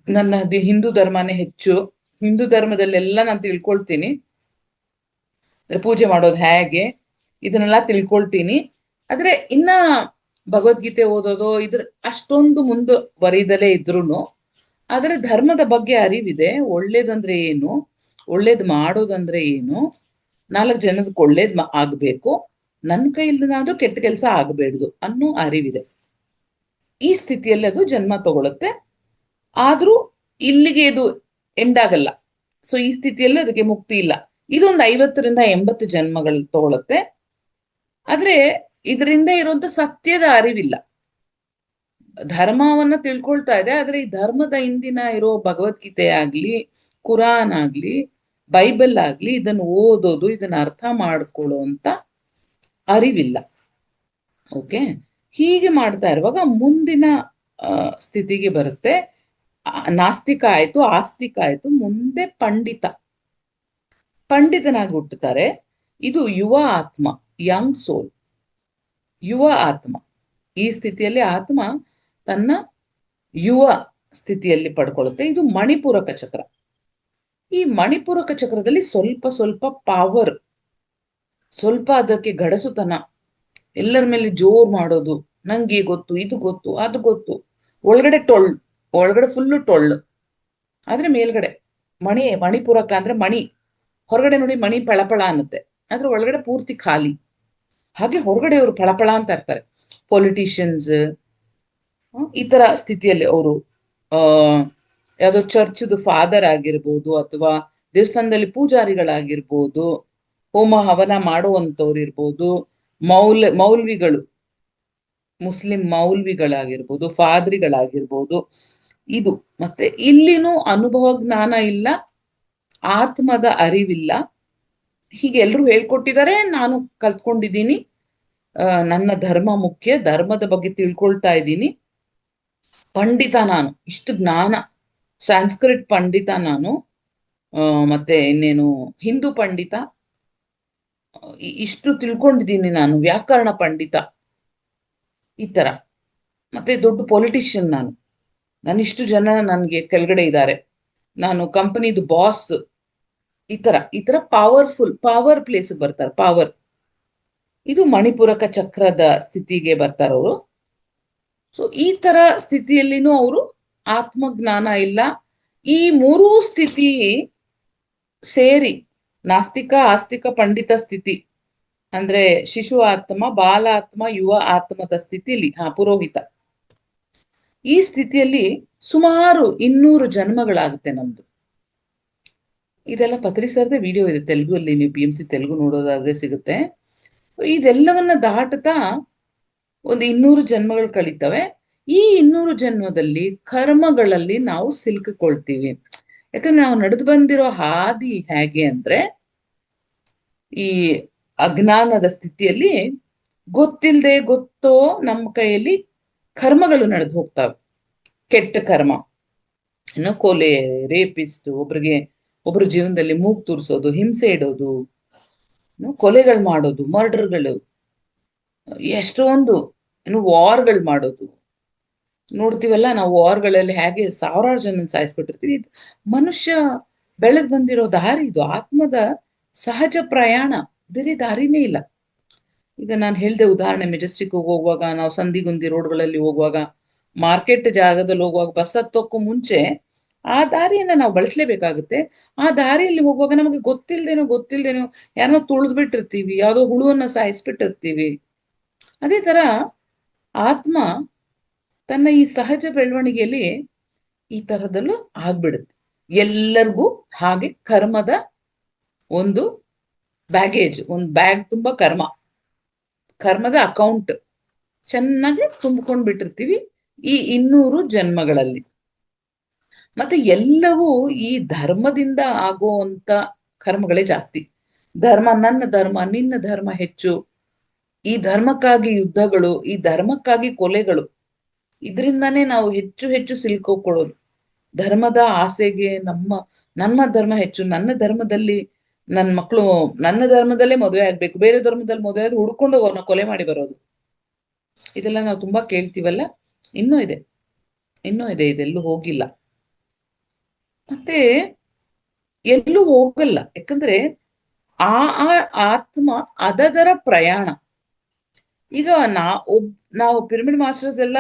ನನ್ನ ಹಿಂದೂ ಧರ್ಮನೇ ಹೆಚ್ಚು, ಹಿಂದೂ ಧರ್ಮದಲ್ಲೆಲ್ಲ ನಾನು ತಿಳ್ಕೊಳ್ತೀನಿ, ಪೂಜೆ ಮಾಡೋದು ಹೇಗೆ ಇದನ್ನೆಲ್ಲ ತಿಳ್ಕೊಳ್ತೀನಿ. ಆದ್ರೆ ಇನ್ನ ಭಗವದ್ಗೀತೆ ಓದೋದು ಇದ್ರ ಅಷ್ಟೊಂದು ಮುಂದುವರಿದಲೇ ಇದ್ರುನು ಆದ್ರೆ ಧರ್ಮದ ಬಗ್ಗೆ ಅರಿವಿದೆ. ಒಳ್ಳೇದಂದ್ರೆ ಏನು, ಒಳ್ಳೇದ್ ಮಾಡೋದಂದ್ರೆ ಏನು, 4 ಜನದಕ್ಕೆ ಒಳ್ಳೇದ್ ಆಗ್ಬೇಕು, ನನ್ನ ಕೈಯಿಂದನಾದ್ರೂ ಕೆಟ್ಟ ಕೆಲಸ ಆಗಬೇಡ್ದು ಅನ್ನೋ ಅರಿವಿದೆ. ಈ ಸ್ಥಿತಿಯಲ್ಲಿ ಅದು ಜನ್ಮ ತಗೊಳುತ್ತೆ. ಆದ್ರೂ ಇಲ್ಲಿಗೆ ಇದು ಎಂಡ್ ಆಗಲ್ಲ. ಸೊ ಈ ಸ್ಥಿತಿಯಲ್ಲಿ ಅದಕ್ಕೆ ಮುಕ್ತಿ ಇಲ್ಲ. ಇದೊಂದು 50ರಿಂದ 80 ಜನ್ಮಗಳು ತಗೊಳುತ್ತೆ. ಆದ್ರೆ ಇದರಿಂದ ಇರುವಂತ ಸತ್ಯದ ಅರಿವಿಲ್ಲ. ಧರ್ಮವನ್ನ ತಿಳ್ಕೊಳ್ತಾ ಇದೆ, ಆದ್ರೆ ಈ ಧರ್ಮದ ಹಿಂದಿನ ಇರೋ ಭಗವದ್ಗೀತೆ ಆಗ್ಲಿ, ಕುರಾನ್ ಆಗ್ಲಿ, ಬೈಬಲ್ ಆಗ್ಲಿ, ಇದನ್ನು ಓದೋದು, ಇದನ್ನ ಅರ್ಥ ಮಾಡ್ಕೊಳ್ಳೋ ಅಂತ ಅರಿವಿಲ್ಲ. ಓಕೆ, ಹೀಗೆ ಮಾಡ್ತಾ ಇರುವಾಗ ಮುಂದಿನ ಸ್ಥಿತಿಗೆ ಬರುತ್ತೆ. ನಾಸ್ತಿಕ ಆಯ್ತು, ಆಸ್ತಿಕ ಆಯ್ತು, ಮುಂದೆ ಪಂಡಿತನಾಗಿ ಹುಟ್ಟುತ್ತಾರೆ. ಇದು ಯುವ ಆತ್ಮ, ಯಂಗ್ ಸೋಲ್, ಯುವ ಆತ್ಮ. ಈ ಸ್ಥಿತಿಯಲ್ಲಿ ಆತ್ಮ ತನ್ನ ಯುವ ಸ್ಥಿತಿಯಲ್ಲಿ ಪಡ್ಕೊಳ್ಳುತ್ತೆ. ಇದು ಮಣಿಪೂರಕ ಚಕ್ರ. ಈ ಮಣಿಪೂರಕ ಚಕ್ರದಲ್ಲಿ ಸ್ವಲ್ಪ ಪವರ್, ಸ್ವಲ್ಪ ಅದಕ್ಕೆ ಗಡಸುತನ, ಎಲ್ಲರ ಮೇಲೆ ಜೋರ್ ಮಾಡೋದು, ನಂಗೆ ಗೊತ್ತು, ಇದು ಗೊತ್ತು, ಅದು ಗೊತ್ತು. ಒಳಗಡೆ ಫುಲ್ಲು ಟೊಳ್ಳು, ಆದ್ರೆ ಮೇಲ್ಗಡೆ ಮಣಿಪೂರಕ ಅಂದ್ರೆ ಮಣಿ. ಹೊರಗಡೆ ನೋಡಿ ಮಣಿ ಪಳಪಳ ಅನ್ನುತ್ತೆ, ಆದ್ರೆ ಒಳಗಡೆ ಪೂರ್ತಿ ಖಾಲಿ. ಹಾಗೆ ಹೊರಗಡೆ ಅವರು ಫಳಫಳ ಅಂತ ಇರ್ತಾರೆ. ಪೊಲಿಟಿಷಿಯನ್ಸ್ ಈ ತರ ಸ್ಥಿತಿಯಲ್ಲಿ ಅವರು ಯಾವ್ದೋ ಚರ್ಚ್ದು ಫಾದರ್ ಆಗಿರ್ಬೋದು, ಅಥವಾ ದೇವಸ್ಥಾನದಲ್ಲಿ ಪೂಜಾರಿಗಳಾಗಿರ್ಬೋದು, ಹೋಮ ಹವನ ಮಾಡುವಂತವ್ರು ಇರ್ಬೋದು, ಮೌಲ್ವಿಗಳು, ಮುಸ್ಲಿಂ ಮೌಲ್ವಿಗಳಾಗಿರ್ಬೋದು, ಫಾದ್ರಿಗಳಾಗಿರ್ಬೋದು. ಇದು ಮತ್ತೆ ಇಲ್ಲಿನೂ ಅನುಭವ ಜ್ಞಾನ ಇಲ್ಲ, ಆತ್ಮದ ಅರಿವಿಲ್ಲ. ಹೀಗೆ ಎಲ್ರು ಹೇಳ್ಕೊಟ್ಟಿದ್ದಾರೆ, ನಾನು ಕಲ್ತ್ಕೊಂಡಿದ್ದೀನಿ. ನನ್ನ ಧರ್ಮ ಮುಖ್ಯ, ಧರ್ಮದ ಬಗ್ಗೆ ತಿಳ್ಕೊಳ್ತಾ ಇದ್ದೀನಿ. ಪಂಡಿತ ನಾನು, ಇಷ್ಟು ಜ್ಞಾನ, ಸಂಸ್ಕೃತ್ ಪಂಡಿತ ನಾನು, ಮತ್ತೆ ಇನ್ನೇನು ಹಿಂದೂ ಪಂಡಿತ, ಇಷ್ಟು ತಿಳ್ಕೊಂಡಿದ್ದೀನಿ ನಾನು, ವ್ಯಾಕರಣ ಪಂಡಿತ, ಈ ತರ. ಮತ್ತೆ ದೊಡ್ಡ ಪೊಲಿಟಿಷಿಯನ್ ನಾನು ಇಷ್ಟು ಜನ ನನಗೆ ಕೆಳಗಡೆ ಇದ್ದಾರೆ, ನಾನು ಕಂಪನಿದು ಬಾಸ್, ಈ ತರ ಪವರ್ ಪ್ಲೇಸ್ ಬರ್ತಾರೆ. ಪವರ್, ಇದು ಮಣಿಪುರಕ ಚಕ್ರದ ಸ್ಥಿತಿಗೆ ಬರ್ತಾರವರು. ಸೊ ಈ ತರ ಸ್ಥಿತಿಯಲ್ಲಿನೂ ಅವರು ಆತ್ಮಜ್ಞಾನ ಇಲ್ಲ. ಈ ಮೂರೂ ಸ್ಥಿತಿ ಸೇರಿ ನಾಸ್ತಿಕ, ಆಸ್ತಿಕ, ಪಂಡಿತ ಸ್ಥಿತಿ ಅಂದ್ರೆ ಶಿಶು ಆತ್ಮ, ಬಾಲ ಆತ್ಮ, ಯುವ ಆತ್ಮದ ಸ್ಥಿತಿಯಲ್ಲಿ ಪುರೋಹಿತ, ಈ ಸ್ಥಿತಿಯಲ್ಲಿ ಸುಮಾರು 200 ಜನ್ಮಗಳಾಗುತ್ತೆ ನಮ್ದು. ಇದೆಲ್ಲ ಪತ್ರಿ ಸರ್ದೇ ವಿಡಿಯೋ ಇದೆ ತೆಲುಗುಲ್ಲಿ, ನೀವು PMC ತೆಲುಗು ನೋಡೋದಾದ್ರೆ ಸಿಗುತ್ತೆ. ಇದೆಲ್ಲವನ್ನ ದಾಟುತ್ತಾ ಒಂದು 200 ಜನ್ಮಗಳು ಕಳೀತವೆ. ಈ 200 ಜನ್ಮದಲ್ಲಿ ಕರ್ಮಗಳಲ್ಲಿ ನಾವು ಸಿಲುಕಿಕೊಳ್ತೀವಿ. ಯಾಕಂದ್ರೆ ನಾವು ನಡೆದು ಬಂದಿರೋ ಹಾದಿ ಹೇಗೆ ಅಂದ್ರೆ, ಈ ಅಜ್ಞಾನದ ಸ್ಥಿತಿಯಲ್ಲಿ ಗೊತ್ತಿಲ್ಲದೆ ಗೊತ್ತೋ ನಮ್ಮ ಕೈಯಲ್ಲಿ ಕರ್ಮಗಳು ನಡೆದು ಹೋಗ್ತಾವೆ. ಕೆಟ್ಟ ಕರ್ಮ, ಇನ್ನು ಕೊಲೆ, ರೇಪಿಸ್ಟ್, ಒಬ್ರ ಜೀವನದಲ್ಲಿ ಮೂಗು ತೂರಿಸೋದು, ಹಿಂಸೆ ಇಡೋದು, ಕೊಲೆಗಳು ಮಾಡೋದು, ಮರ್ಡರ್ಗಳು, ಎಷ್ಟೊಂದು ವಾರ್ಗಳು ಮಾಡೋದು ನೋಡ್ತೀವಲ್ಲ ನಾವು. ವಾರ್ಗಳಲ್ಲಿ ಹೇಗೆ ಸಾವಿರಾರು ಜನ ಸಾಯಿಸ್ಬಿಟ್ಟಿರ್ತೀವಿ. ಮನುಷ್ಯ ಬೆಳೆದ್ ಬಂದಿರೋ ದಾರಿ ಇದು, ಆತ್ಮದ ಸಹಜ ಪ್ರಯಾಣ, ಬೇರೆ ದಾರಿನೇ ಇಲ್ಲ. ಈಗ ನಾನು ಹೇಳ್ದೆ ಉದಾಹರಣೆ, ಮೆಜೆಸ್ಟಿಕ್ ಹೋಗುವಾಗ, ನಾವು ಸಂದಿಗುಂದಿ ರೋಡ್ಗಳಲ್ಲಿ ಹೋಗುವಾಗ, ಮಾರ್ಕೆಟ್ ಜಾಗದಲ್ಲಿ ಹೋಗುವಾಗ, ಬಸ್ ಹತ್ತೋಕ್ಕೂ ಮುಂಚೆ ಆ ದಾರಿಯನ್ನ ನಾವು ಬಳಸಲೇಬೇಕಾಗುತ್ತೆ. ಆ ದಾರಿಯಲ್ಲಿ ಹೋಗುವಾಗ ನಮಗೆ ಗೊತ್ತಿಲ್ದೇನೋ ಯಾರನ್ನೋ ತುಳಿದ್ಬಿಟ್ಟಿರ್ತೀವಿ, ಯಾವುದೋ ಹುಳುವನ್ನ ಸಾಯಿಸ್ಬಿಟ್ಟಿರ್ತೀವಿ. ಅದೇ ತರ ಆತ್ಮ ತನ್ನ ಈ ಸಹಜ ಬೆಳವಣಿಗೆಯಲ್ಲಿ ಈ ತರದಲ್ಲೂ ಆಗ್ಬಿಡುತ್ತೆ. ಎಲ್ಲರಿಗೂ ಹಾಗೆ ಕರ್ಮದ ಒಂದು ಬ್ಯಾಗೇಜ್, ಒಂದು ಬ್ಯಾಗ್ ತುಂಬಾ ಕರ್ಮದ ಅಕೌಂಟ್ ಚೆನ್ನಾಗಿ ತುಂಬಿಕೊಂಡ್ ಬಿಟ್ಟಿರ್ತೀವಿ ಈ 200 ಜನ್ಮಗಳಲ್ಲಿ. ಮತ್ತೆ ಎಲ್ಲವೂ ಈ ಧರ್ಮದಿಂದ ಆಗುವಂತ ಕರ್ಮಗಳೇ ಜಾಸ್ತಿ. ನನ್ನ ಧರ್ಮ, ನಿನ್ನ ಧರ್ಮ ಹೆಚ್ಚು, ಈ ಧರ್ಮಕ್ಕಾಗಿ ಯುದ್ಧಗಳು, ಈ ಧರ್ಮಕ್ಕಾಗಿ ಕೊಲೆಗಳು, ಇದರಿಂದಾನೇ ನಾವು ಹೆಚ್ಚು ಸಿಲುಕೊಳ್ಳೋದು. ಧರ್ಮದ ಆಸೆಗೆ ನಮ್ಮ ಧರ್ಮ ಹೆಚ್ಚು, ನನ್ನ ಧರ್ಮದಲ್ಲಿ ನನ್ನ ಮಕ್ಕಳು ನನ್ನ ಧರ್ಮದಲ್ಲೇ ಮದುವೆ ಆಗ್ಬೇಕು, ಬೇರೆ ಧರ್ಮದಲ್ಲಿ ಮದುವೆ ಆದ್ರೆ ಹುಡ್ಕೊಂಡು ಅವ್ರನ್ನ ಕೊಲೆ ಮಾಡಿ ಬರೋದು. ಇದೆಲ್ಲ ನಾವು ತುಂಬಾ ಕೇಳ್ತೀವಲ್ಲ. ಇನ್ನೂ ಇದೆ, ಇದೆಲ್ಲೂ ಹೋಗಿಲ್ಲ, ಮತ್ತೆ ಎಲ್ಲೂ ಹೋಗಲ್ಲ. ಯಾಕಂದ್ರೆ ಆ ಆತ್ಮ ಅದರ ಪ್ರಯಾಣ. ಈಗ ನಾವು ಪಿರಮಿಡ್ ಮಾಸ್ಟರ್ಸ್ ಎಲ್ಲ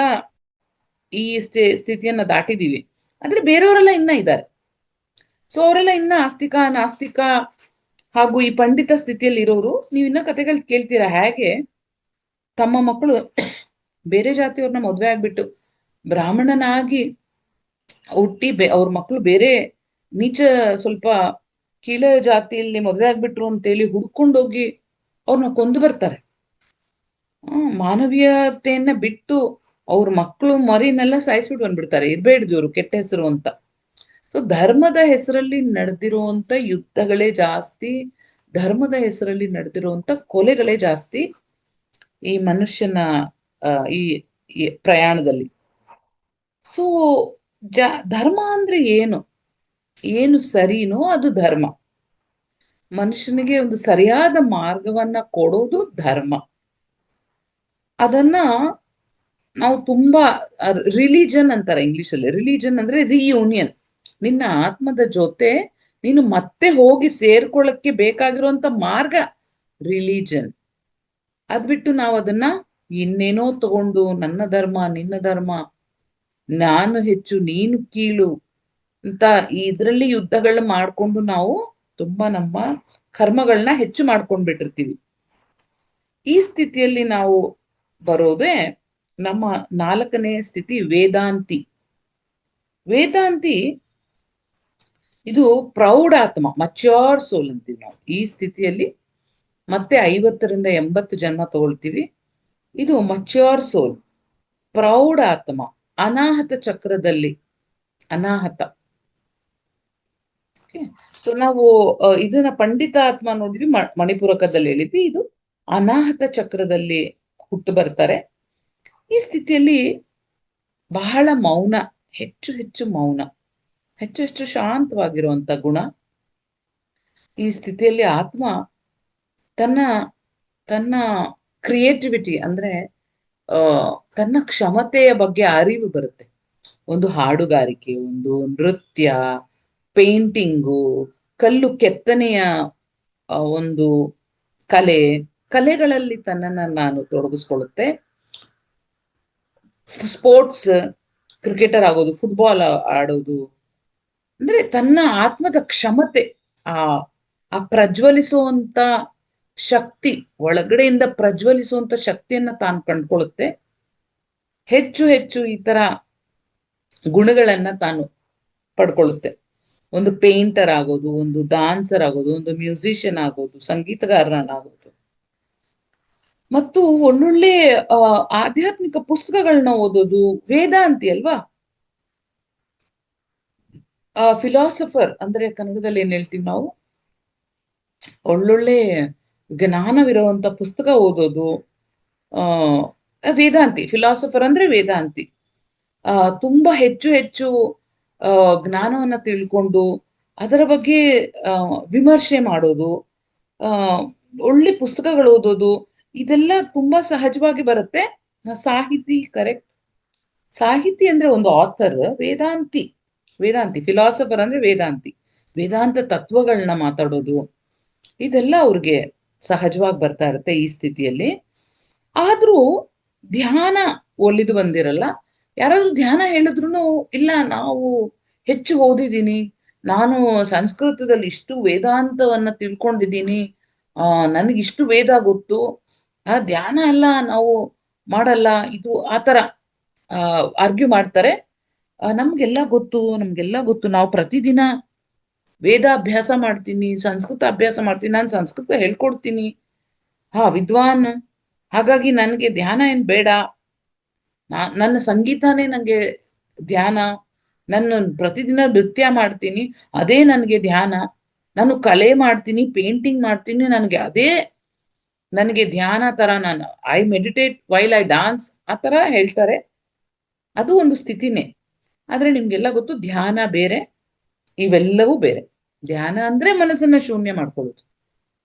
ಈ ಸ್ಥಿತಿಯನ್ನ ದಾಟಿದೀವಿ, ಆದ್ರೆ ಬೇರೆಯವರೆಲ್ಲ ಇನ್ನ ಇದ್ದಾರೆ. ಸೊ ಅವರೆಲ್ಲ ಇನ್ನ ಆಸ್ತಿಕ, ನಾಸ್ತಿಕ ಹಾಗೂ ಈ ಪಂಡಿತ ಸ್ಥಿತಿಯಲ್ಲಿ ಇರೋರು. ನೀವು ಇನ್ನ ಕಥೆಗಳು ಕೇಳ್ತೀರಾ, ಹೇಗೆ ತಮ್ಮ ಮಕ್ಕಳು ಬೇರೆ ಜಾತಿಯವ್ರನ್ನ ಮದ್ವೆ ಆಗ್ಬಿಟ್ಟು ಬ್ರಾಹ್ಮಣನಾಗಿ ಹುಟ್ಟಿ ಅವ್ರ ಮಕ್ಕಳು ಬೇರೆ ನೀಚ, ಸ್ವಲ್ಪ ಕೀಳ ಜಾತಿಯಲ್ಲಿ ಮದ್ವೆ ಆಗ್ಬಿಟ್ರು ಅಂತೇಳಿ ಹುಡ್ಕೊಂಡೋಗಿ ಅವ್ರನ್ನ ಕೊಂದು ಬರ್ತಾರೆ. ಮಾನವೀಯತೆಯನ್ನ ಬಿಟ್ಟು ಅವ್ರ ಮಕ್ಕಳು ಮರಿನೆಲ್ಲ ಸಾಯಿಸ್ಬಿಟ್ಟು ಬಂದ್ಬಿಡ್ತಾರೆ. ಇರ್ಬೇಡ್ದು ಇವ್ರು ಕೆಟ್ಟ ಹೆಸರು ಅಂತ. ಸೊ ಧರ್ಮದ ಹೆಸರಲ್ಲಿ ನಡೆದಿರುವಂತ ಯುದ್ಧಗಳೇ ಜಾಸ್ತಿ, ಧರ್ಮದ ಹೆಸರಲ್ಲಿ ನಡೆದಿರುವಂತ ಕೊಲೆಗಳೇ ಜಾಸ್ತಿ ಈ ಮನುಷ್ಯನ ಈ ಪ್ರಯಾಣದಲ್ಲಿ. ಸೊ ಧರ್ಮ ಅಂದ್ರೆ ಏನು ಸರಿನೋ ಅದು ಧರ್ಮ. ಮನುಷ್ಯನಿಗೆ ಒಂದು ಸರಿಯಾದ ಮಾರ್ಗವನ್ನ ಕೊಡೋದು ಧರ್ಮ. ಅದನ್ನ ನಾವು ತುಂಬಾ ರಿಲಿಜನ್ ಅಂತಾರೆ ಇಂಗ್ಲಿಷಲ್ಲಿ. ರಿಲಿಜನ್ ಅಂದ್ರೆ ರಿಯೂನಿಯನ್, ನಿನ್ನ ಆತ್ಮದ ಜೊತೆ ನೀನು ಮತ್ತೆ ಹೋಗಿ ಸೇರ್ಕೊಳ್ಳಕ್ಕೆ ಬೇಕಾಗಿರುವಂತ ಮಾರ್ಗ ರಿಲಿಜನ್. ಅದ್ಬಿಟ್ಟು ನಾವು ಅದನ್ನ ಇನ್ನೇನೋ ತಗೊಂಡು ನನ್ನ ಧರ್ಮ, ನಿನ್ನ ಧರ್ಮ, ನಾನು ಹೆಚ್ಚು ನೀನು ಕೀಳು ಅಂತ ಇದ್ರಲ್ಲಿ ಯುದ್ಧಗಳನ್ನ ಮಾಡ್ಕೊಂಡು ನಾವು ತುಂಬಾ ನಮ್ಮ ಕರ್ಮಗಳನ್ನ ಹೆಚ್ಚು ಮಾಡ್ಕೊಂಡ್ಬಿಟ್ಟಿರ್ತೀವಿ. ಈ ಸ್ಥಿತಿಯಲ್ಲಿ ನಾವು ಬರೋದೇ ನಮ್ಮ 4ನೇ ಸ್ಥಿತಿ, ವೇದಾಂತಿ. ಇದು ಪ್ರೌಢ ಆತ್ಮ, ಮಚ್ಯೂರ್ ಸೋಲ್ ಅಂತೀವಿ ನಾವು. ಈ ಸ್ಥಿತಿಯಲ್ಲಿ ಮತ್ತೆ 50ರಿಂದ 80 ಜನ್ಮ ತಗೊಳ್ತೀವಿ. ಇದು ಮಚ್ಯೂರ್ ಸೋಲ್, ಪ್ರೌಢ ಆತ್ಮ, ಅನಾಹತ ಚಕ್ರದಲ್ಲಿ, ಅನಾಹತ. ಸೊ ನಾವು ಇದನ್ನ ಪಂಡಿತ ಆತ್ಮ ನೋಡಿದ್ವಿ, ಮಣಿಪುರಕದಲ್ಲಿ ಹೇಳಿದ್ವಿ. ಇದು ಅನಾಹತ ಚಕ್ರದಲ್ಲಿ ಹುಟ್ಟು ಬರ್ತಾರೆ. ಈ ಸ್ಥಿತಿಯಲ್ಲಿ ಬಹಳ ಮೌನ, ಹೆಚ್ಚು ಹೆಚ್ಚು ಮೌನ, ಹೆಚ್ಚು ಹೆಚ್ಚು ಶಾಂತವಾಗಿರುವಂತ ಗುಣ. ಈ ಸ್ಥಿತಿಯಲ್ಲಿ ಆತ್ಮ ತನ್ನ ತನ್ನ ಕ್ರಿಯೇಟಿವಿಟಿ ಅಂದ್ರೆ ತನ್ನ ಕ್ಷಮತೆಯ ಬಗ್ಗೆ ಅರಿವು ಬರುತ್ತೆ. ಒಂದು ಹಾಡುಗಾರಿಕೆ, ಒಂದು ನೃತ್ಯ, ಪೇಂಟಿಂಗು, ಕಲ್ಲು ಕೆತ್ತನೆಯ ಒಂದು ಕಲೆಗಳಲ್ಲಿ ತನ್ನನ್ನು ನಾನು ತೊಡಗಿಸ್ಕೊಳ್ಳುತ್ತೆ. ಸ್ಪೋರ್ಟ್ಸ್, ಕ್ರಿಕೆಟರ್ ಆಗೋದು, ಫುಟ್ಬಾಲ್ ಆಡೋದು, ಅಂದ್ರೆ ತನ್ನ ಆತ್ಮದ ಕ್ಷಮತೆ, ಆ ಪ್ರಜ್ವಲಿಸುವಂತ ಶಕ್ತಿ, ಒಳಗಡೆಯಿಂದ ಪ್ರಜ್ವಲಿಸುವಂತ ಶಕ್ತಿಯನ್ನ ತಾನು ಕಂಡುಕೊಳ್ಳುತ್ತೆ. ಹೆಚ್ಚು ಹೆಚ್ಚು ಈ ತರ ಗುಣಗಳನ್ನ ತಾನು ಪಡ್ಕೊಳ್ಳುತ್ತೆ. ಒಂದು ಪೇಂಟರ್ ಆಗೋದು, ಒಂದು ಡಾನ್ಸರ್ ಆಗೋದು, ಒಂದು ಮ್ಯೂಸಿಷಿಯನ್ ಆಗೋದು, ಸಂಗೀತಗಾರನಾಗೋದು, ಮತ್ತು ಒಳ್ಳೊಳ್ಳೆ ಆಧ್ಯಾತ್ಮಿಕ ಪುಸ್ತಕಗಳನ್ನ ಓದೋದು. ವೇದಾಂತಿ ಅಲ್ವಾ, ಫಿಲಾಸಫರ್ ಅಂದ್ರೆ ಕನ್ನಡದಲ್ಲಿ ಏನ್ ಹೇಳ್ತೀವಿ ನಾವು, ಒಳ್ಳೊಳ್ಳೆ ಜ್ಞಾನವಿರುವಂತ ಪುಸ್ತಕ ಓದೋದು. ವೇದಾಂತಿ, ಫಿಲಾಸಫರ್ ಅಂದ್ರೆ ವೇದಾಂತಿ. ತುಂಬಾ ಹೆಚ್ಚು ಹೆಚ್ಚು ಜ್ಞಾನವನ್ನ ತಿಳ್ಕೊಂಡು ಅದರ ಬಗ್ಗೆ ವಿಮರ್ಶೆ ಮಾಡೋದು, ಒಳ್ಳೆ ಪುಸ್ತಕಗಳು ಓದೋದು, ಇದೆಲ್ಲ ತುಂಬಾ ಸಹಜವಾಗಿ ಬರುತ್ತೆ. ಸಾಹಿತಿ, ಕರೆಕ್ಟ್. ಸಾಹಿತಿ ಅಂದ್ರೆ ಒಂದು ಆಥರ್. ವೇದಾಂತಿ ಫಿಲಾಸಫರ್ ಅಂದ್ರೆ ವೇದಾಂತಿ, ವೇದಾಂತ ತತ್ವಗಳನ್ನ ಮಾತಾಡೋದು, ಇದೆಲ್ಲ ಅವ್ರಿಗೆ ಸಹಜವಾಗಿ ಬರ್ತಾ ಇರುತ್ತೆ ಈ ಸ್ಥಿತಿಯಲ್ಲಿ. ಆದ್ರೂ ಧ್ಯಾನ ಒಲಿದು ಬಂದಿರಲ್ಲ. ಯಾರಾದ್ರೂ ಧ್ಯಾನ ಹೇಳಿದ್ರು, ಇಲ್ಲ ನಾವು ಹೆಚ್ಚು ಓದಿದ್ದೀನಿ, ನಾನು ಸಂಸ್ಕೃತದಲ್ಲಿ ಇಷ್ಟು ವೇದಾಂತವನ್ನ ತಿಳ್ಕೊಂಡಿದ್ದೀನಿ, ನನಗಿಷ್ಟು ವೇದ ಗೊತ್ತು, ಧ್ಯಾನ ಎಲ್ಲ ನಾವು ಮಾಡಲ್ಲ, ಇದು ಆತರ ಆರ್ಗ್ಯೂ ಮಾಡ್ತಾರೆ. ನಮ್ಗೆಲ್ಲ ಗೊತ್ತು, ನಾವು ಪ್ರತಿದಿನ ವೇದ ಅಭ್ಯಾಸ ಮಾಡ್ತೀನಿ, ಸಂಸ್ಕೃತ ಅಭ್ಯಾಸ ಮಾಡ್ತೀನಿ, ನಾನು ಸಂಸ್ಕೃತ ಹೇಳ್ಕೊಡ್ತೀನಿ, ವಿದ್ವಾನ್, ಹಾಗಾಗಿ ನನಗೆ ಧ್ಯಾನ ಏನ್ ಬೇಡ, ನನ್ನ ಸಂಗೀತನೇ ನನಗೆ ಧ್ಯಾನ, ನಾನು ಪ್ರತಿದಿನ ನೃತ್ಯ ಮಾಡ್ತೀನಿ, ಅದೇ ನನಗೆ ಧ್ಯಾನ, ನಾನು ಕಲೆ ಮಾಡ್ತೀನಿ, ಪೇಂಟಿಂಗ್ ಮಾಡ್ತೀನಿ, ನನಗೆ ಧ್ಯಾನ ತರ, ನಾನು I meditate while I dance, ಆ ತರ ಹೇಳ್ತಾರೆ. ಅದು ಒಂದು ಸ್ಥಿತಿನೇ. ಆದ್ರೆ ನಿಮ್ಗೆಲ್ಲ ಗೊತ್ತು, ಧ್ಯಾನ ಬೇರೆ, ಇವೆಲ್ಲವೂ ಬೇರೆ. ಧ್ಯಾನ ಅಂದ್ರೆ ಮನಸ್ಸನ್ನ ಶೂನ್ಯ ಮಾಡ್ಕೊಳ್ಳೋದು.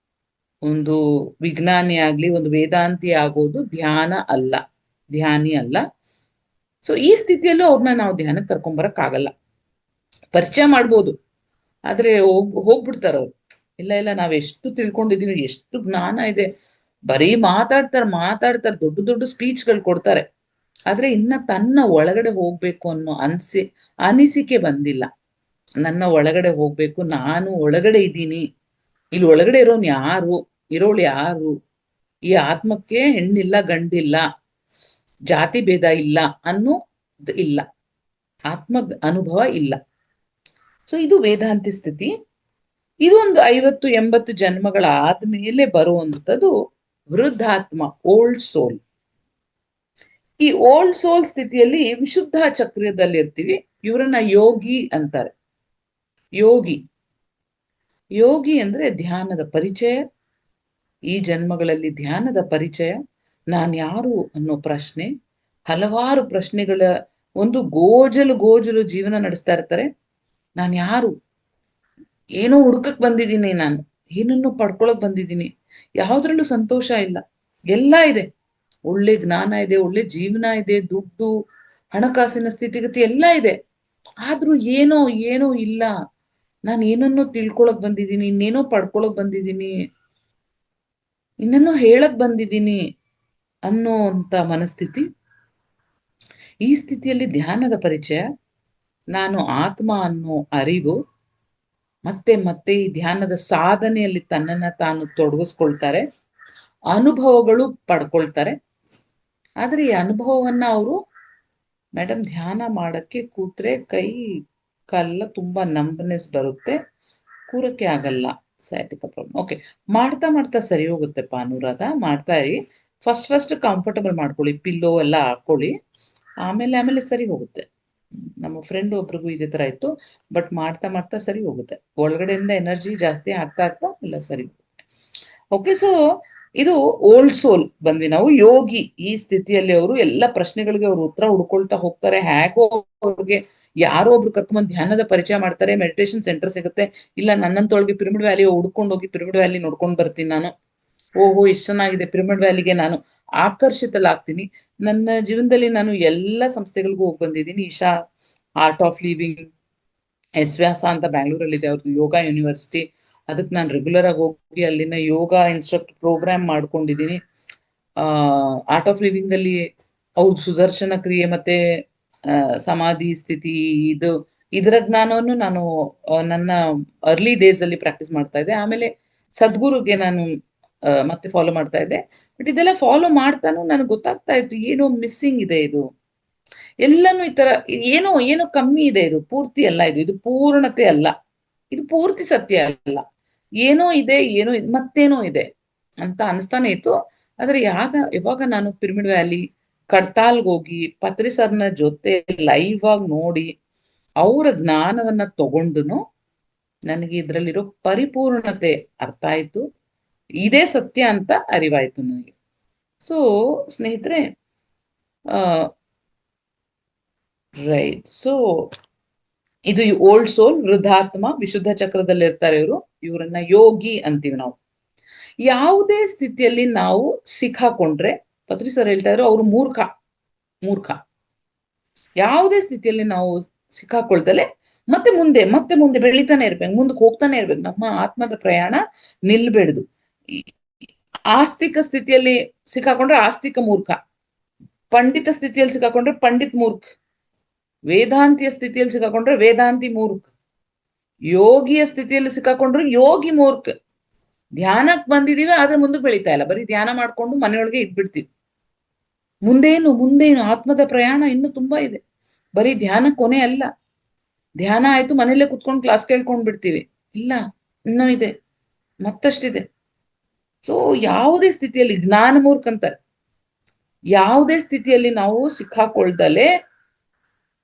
ಒಂದು ವಿಜ್ಞಾನಿ ಆಗ್ಲಿ, ಒಂದು ವೇದಾಂತಿ ಆಗೋದು ಧ್ಯಾನ ಅಲ್ಲ, ಧ್ಯಾನಿ ಅಲ್ಲ. ಸೊ ಈ ಸ್ಥಿತಿಯಲ್ಲೂ ಅವ್ರನ್ನ ನಾವು ಧ್ಯಾನಕ್ಕೆ ಕರ್ಕೊಂಬರಕ್ಕಾಗಲ್ಲ. ಪರಿಚಯ ಮಾಡ್ಬೋದು, ಆದ್ರೆ ಹೋಗ್ಬಿಡ್ತಾರ ಅವ್ರು. ಇಲ್ಲ ನಾವ್ ಎಷ್ಟು ತಿಳ್ಕೊಂಡಿದೀವಿ, ಎಷ್ಟು ಜ್ಞಾನ ಇದೆ, ಬರೀ ಮಾತಾಡ್ತಾರೆ, ದೊಡ್ಡ ದೊಡ್ಡ ಸ್ಪೀಚ್ಗಳು ಕೊಡ್ತಾರೆ. ಆದ್ರೆ ಇನ್ನ ತನ್ನ ಒಳಗಡೆ ಹೋಗ್ಬೇಕು ಅನ್ನೋ ಅನಿಸಿಕೆ ಬಂದಿಲ್ಲ. ನನ್ನ ಒಳಗಡೆ ಹೋಗ್ಬೇಕು, ನಾನು ಒಳಗಡೆ ಇದ್ದೀನಿ, ಇಲ್ಲಿ ಒಳಗಡೆ ಇರೋಳು ಯಾರು, ಈ ಆತ್ಮಕ್ಕೆ ಹೆಣ್ಣಿಲ್ಲ ಗಂಡಿಲ್ಲ, ಜಾತಿ ಭೇದ ಇಲ್ಲ ಇಲ್ಲ, ಆತ್ಮ ಅನುಭವ ಇಲ್ಲ. ಸೊ ಇದು ವೇದಾಂತಿ ಸ್ಥಿತಿ. ಇದೊಂದು 50-80 ಜನ್ಮಗಳ ಆದ್ಮೇಲೆ ಬರುವಂಥದ್ದು ವೃದ್ಧಾತ್ಮ, ಓಲ್ಡ್ ಸೋಲ್. ಈ ಓಲ್ಡ್ ಸೋಲ್ ಸ್ಥಿತಿಯಲ್ಲಿ ವಿಶುದ್ಧ ಚಕ್ರದಲ್ಲಿ ಇರ್ತೀವಿ. ಇವರನ್ನ ಯೋಗಿ ಅಂತಾರೆ. ಯೋಗಿ ಅಂದ್ರೆ ಧ್ಯಾನದ ಪರಿಚಯ. ಈ ಜನ್ಮಗಳಲ್ಲಿ ಧ್ಯಾನದ ಪರಿಚಯ, ನಾನು ಯಾರು ಅನ್ನೋ ಪ್ರಶ್ನೆ, ಹಲವಾರು ಪ್ರಶ್ನೆಗಳ ಒಂದು ಗೋಜಲು ಜೀವನ ನಡೆಸ್ತಾ ಇರ್ತಾರೆ. ನಾನು ಯಾರು, ಏನೋ ಹುಡುಕಕ್ ಬಂದಿದ್ದೀನಿ, ನಾನು ಏನನ್ನು ಪಡ್ಕೊಳಕ್ ಬಂದಿದ್ದೀನಿ, ಯಾವ್ದ್ರಲ್ಲೂ ಸಂತೋಷ ಇಲ್ಲ. ಎಲ್ಲ ಇದೆ, ಒಳ್ಳೆ ಜ್ಞಾನ ಇದೆ, ಒಳ್ಳೆ ಜೀವನ ಇದೆ, ದುಡ್ಡು, ಹಣಕಾಸಿನ ಸ್ಥಿತಿಗತಿ ಎಲ್ಲ ಇದೆ. ಆದ್ರೂ ಏನೋ ಇಲ್ಲ, ನಾನು ಏನನ್ನೋ ತಿಳ್ಕೊಳಕ್ ಬಂದಿದ್ದೀನಿ, ಇನ್ನೇನೋ ಪಡ್ಕೊಳಕ್ ಬಂದಿದ್ದೀನಿ, ಇನ್ನೇನೋ ಹೇಳಕ್ ಬಂದಿದ್ದೀನಿ ಅನ್ನೋಂಥ ಮನಸ್ಥಿತಿ. ಈ ಸ್ಥಿತಿಯಲ್ಲಿ ಧ್ಯಾನದ ಪರಿಚಯ, ನಾನು ಆತ್ಮ ಅನ್ನೋ ಅರಿವು, ಮತ್ತೆ ಈ ಧ್ಯಾನದ ಸಾಧನೆಯಲ್ಲಿ ತನ್ನನ್ನ ತಾನು ತೊಡಗಿಸ್ಕೊಳ್ತಾರೆ, ಅನುಭವಗಳು ಪಡ್ಕೊಳ್ತಾರೆ. ಆದ್ರೆ ಈ ಅನುಭವವನ್ನ ಅವರು, ಮೇಡಮ್ ಧ್ಯಾನ ಮಾಡಕ್ಕೆ ಕೂತ್ರೆ ಕೈ ಕಾಲೆಲ್ಲ ತುಂಬಾ ನಂಬ್ನೆಸ್ ಬರುತ್ತೆ, ಕೂರಕ್ಕೆ ಆಗಲ್ಲ, ಸೈಟಿಕ ಪ್ರಾಬ್ಲಮ್. ಓಕೆ, ಮಾಡ್ತಾ ಮಾಡ್ತಾ ಸರಿ ಹೋಗುತ್ತೆಪ್ಪ ಅನುರಾಧ, ಮಾಡ್ತಾ ಇರಿ. ಫಸ್ಟ್ ಕಂಫರ್ಟಬಲ್ ಮಾಡ್ಕೊಳ್ಳಿ, ಪಿಲ್ಲೋ ಎಲ್ಲ ಹಾಕೊಳ್ಳಿ, ಆಮೇಲೆ ಆಮೇಲೆ ಸರಿ ಹೋಗುತ್ತೆ. ನಮ್ಮ ಫ್ರೆಂಡ್ ಒಬ್ರಿಗೂ ಇದೇ ತರ ಇತ್ತು, ಬಟ್ ಮಾಡ್ತಾ ಮಾಡ್ತಾ ಸರಿ ಹೋಗುತ್ತೆ. ಒಳಗಡೆಯಿಂದ ಎನರ್ಜಿ ಜಾಸ್ತಿ ಆಗ್ತಾ ಆಗ್ತಾ ಎಲ್ಲ ಸರಿ ಹೋಗುತ್ತೆ. ಓಕೆ, ಸೊ ಇದು ಓಲ್ಡ್ ಸೋಲ್ ಬಂದ್ವಿ ನಾವು. ಯೋಗಿ ಈ ಸ್ಥಿತಿಯಲ್ಲಿ ಅವರು ಎಲ್ಲ ಪ್ರಶ್ನೆಗಳಿಗೆ ಅವರು ಉತ್ತರ ಹುಡ್ಕೊಳ್ತಾ ಹೋಗ್ತಾರೆ. ಹೇಗೋ ಅವ್ರಿಗೆ ಯಾರೋ ಒಬ್ರು ಕರ್ಕೊಂಡ್ ಧ್ಯಾನದ ಪರಿಚಯ ಮಾಡ್ತಾರೆ, ಮೆಡಿಟೇಷನ್ ಸೆಂಟರ್ ಸಿಗುತ್ತೆ. ಇಲ್ಲ ನನ್ನಂತೊಳಗೆ ಪಿರಮಿಡ್ ವ್ಯಾಲಿ ಹುಡ್ಕೊಂಡು ಹೋಗಿ ಪಿರಮಿಡ್ ವ್ಯಾಲಿ ನೋಡ್ಕೊಂಡು ಬರ್ತೀನಿ ನಾನು. ಓಹೋ ಎಷ್ಟು ಚೆನ್ನಾಗಿದೆ, ಪಿರಮಿಡ್ ವ್ಯಾಲಿಗೆ ನಾನು ಆಕರ್ಷಿತಳಾಗ್ತೀನಿ. ನನ್ನ ಜೀವನದಲ್ಲಿ ನಾನು ಎಲ್ಲ ಸಂಸ್ಥೆಗಳಿಗೂ ಹೋಗಿ ಬಂದಿದ್ದೀನಿ. ಈಶಾ ಆರ್ಟ್ ಆಫ್ ಲಿವಿಂಗ್, ಎಸ್ವ್ಯಾಸ ಅಂತ ಬ್ಯಾಂಗ್ಳೂರಲ್ಲಿ ಅವ್ರದ್ದು ಯೋಗ ಯೂನಿವರ್ಸಿಟಿ, ಅದಕ್ಕೆ ನಾನು ರೆಗ್ಯುಲರ್ ಆಗಿ ಹೋಗಿ ಅಲ್ಲಿನ ಯೋಗ ಇನ್ಸ್ಟ್ರಕ್ಟರ್ ಪ್ರೋಗ್ರಾಮ್ ಮಾಡ್ಕೊಂಡಿದ್ದೀನಿ. ಆರ್ಟ್ ಆಫ್ ಲಿವಿಂಗ್ ಅಲ್ಲಿ ಅವ್ರ ಸುದರ್ಶನ ಕ್ರಿಯೆ ಮತ್ತೆ ಸಮಾಧಿ ಸ್ಥಿತಿ, ಇದರ ಜ್ಞಾನವನ್ನು ನಾನು ನನ್ನ ಅರ್ಲಿ ಡೇಸ್ ಅಲ್ಲಿ ಪ್ರಾಕ್ಟೀಸ್ ಮಾಡ್ತಾ ಇದ್ದೆ. ಆಮೇಲೆ ಸದ್ಗುರುಗೆ ನಾನು ಮತ್ತೆ ಫಾಲೋ ಮಾಡ್ತಾ ಇದ್ದೆ. ಬಟ್ ಇದೆಲ್ಲ ಫಾಲೋ ಮಾಡ್ತಾನು ನನಗೆ ಗೊತ್ತಾಗ್ತಾ ಇತ್ತು, ಏನೋ ಮಿಸ್ಸಿಂಗ್ ಇದೆ, ಇದು ಎಲ್ಲಾನು ಈ ತರ ಏನೋ ಏನೋ ಕಮ್ಮಿ ಇದೆ, ಇದು ಪೂರ್ತಿ ಅಲ್ಲ, ಇದು ಪೂರ್ಣತೆ ಅಲ್ಲ, ಇದು ಪೂರ್ತಿ ಸತ್ಯ ಅಲ್ಲ, ಏನೋ ಇದೆ, ಏನೋ ಮತ್ತೇನೋ ಇದೆ ಅಂತ ಅನಿಸ್ತಾನೆ ಇತ್ತು. ಆದ್ರೆ ಯಾವಾಗ ನಾನು ಪಿರಮಿಡ್ ವ್ಯಾಲಿ ಕಡ್ತಾಲ್ಗೆ ಹೋಗಿ ಪತ್ರಿ ಸರ್ನ ಜೊತೆ ಲೈವ್ ಆಗಿ ನೋಡಿ ಅವರ ಜ್ಞಾನವನ್ನ ತಗೊಂಡುನು ನನಗೆ ಇದ್ರಲ್ಲಿರೋ ಪರಿಪೂರ್ಣತೆ ಅರ್ಥ ಆಯ್ತು, ಇದೇ ಸತ್ಯ ಅಂತ ಅರಿವಾಯ್ತು ನನಗೆ. ಸೊ ಸ್ನೇಹಿತರೆ, ರೈಟ್, ಸೊ ಇದು ಓಲ್ಡ್ ಸೋಲ್, ವೃದ್ಧಾತ್ಮ, ವಿಶುದ್ಧ ಚಕ್ರದಲ್ಲಿ ಇರ್ತಾರೆ ಇವರು. ಇವರನ್ನ ಯೋಗಿ ಅಂತೀವಿ ನಾವು. ಯಾವುದೇ ಸ್ಥಿತಿಯಲ್ಲಿ ನಾವು ಸಿಕ್ಕಾಕೊಂಡ್ರೆ, ಪತ್ರಿ ಸರ್ ಹೇಳ್ತಾ ಇದ್ರು, ಅವರು ಮೂರ್ಖ. ಯಾವುದೇ ಸ್ಥಿತಿಯಲ್ಲಿ ನಾವು ಸಿಕ್ಕಾಕೊಳ್ದಲೆ ಮತ್ತೆ ಮುಂದೆ ಬೆಳಿತಾನೆ ಇರ್ಬೇಕು, ಮುಂದಕ್ಕೆ ಹೋಗ್ತಾನೆ ಇರ್ಬೇಕು. ನಮ್ಮ ಆತ್ಮದ ಪ್ರಯಾಣ ನಿಲ್ಬೇಡ್ದು. ಆಸ್ತಿಕ ಸ್ಥಿತಿಯಲ್ಲಿ ಸಿಕ್ಕಾಕೊಂಡ್ರೆ ಆಸ್ತಿಕ ಮೂರ್ಖ, ಪಂಡಿತ ಸ್ಥಿತಿಯಲ್ಲಿ ಸಿಕ್ಕಾಕೊಂಡ್ರೆ ಪಂಡಿತ್ ಮೂರ್ಖ, ವೇದಾಂತಿಯ ಸ್ಥಿತಿಯಲ್ಲಿ ಸಿಕ್ಕಾಕೊಂಡ್ರೆ ವೇದಾಂತಿ ಮೂರ್ಖ, ಯೋಗಿಯ ಸ್ಥಿತಿಯಲ್ಲಿ ಸಿಕ್ಕಾಕೊಂಡ್ರೆ ಯೋಗಿ ಮೂರ್ಖ. ಧ್ಯಾನಕ್ಕೆ ಬಂದಿದೀವಿ ಆದ್ರೆ ಮುಂದಕ್ಕೆ ಬೆಳಿತಾ ಇಲ್ಲ, ಬರೀ ಧ್ಯಾನ ಮಾಡ್ಕೊಂಡು ಮನೆಯೊಳಗೆ ಇದ್ಬಿಡ್ತೀವಿ. ಮುಂದೇನು ಆತ್ಮದ ಪ್ರಯಾಣ ಇನ್ನು ತುಂಬಾ ಇದೆ. ಬರೀ ಧ್ಯಾನ ಕೊನೆ ಅಲ್ಲ. ಧ್ಯಾನ ಆಯ್ತು ಮನೇಲೆ ಕುತ್ಕೊಂಡು ಕ್ಲಾಸ್ ಕೇಳ್ಕೊಂಡ್ ಬಿಡ್ತೀವಿ, ಇಲ್ಲ, ಇನ್ನೂ ಇದೆ, ಮತ್ತಷ್ಟಿದೆ. ಸೊ ಯಾವುದೇ ಸ್ಥಿತಿಯಲ್ಲಿ ಜ್ಞಾನ ಮೂರ್ಖ ಅಂತಾರೆ. ಯಾವುದೇ ಸ್ಥಿತಿಯಲ್ಲಿ ನಾವು ಸಿಕ್ಕಾಕೊಳ್ದಲೆ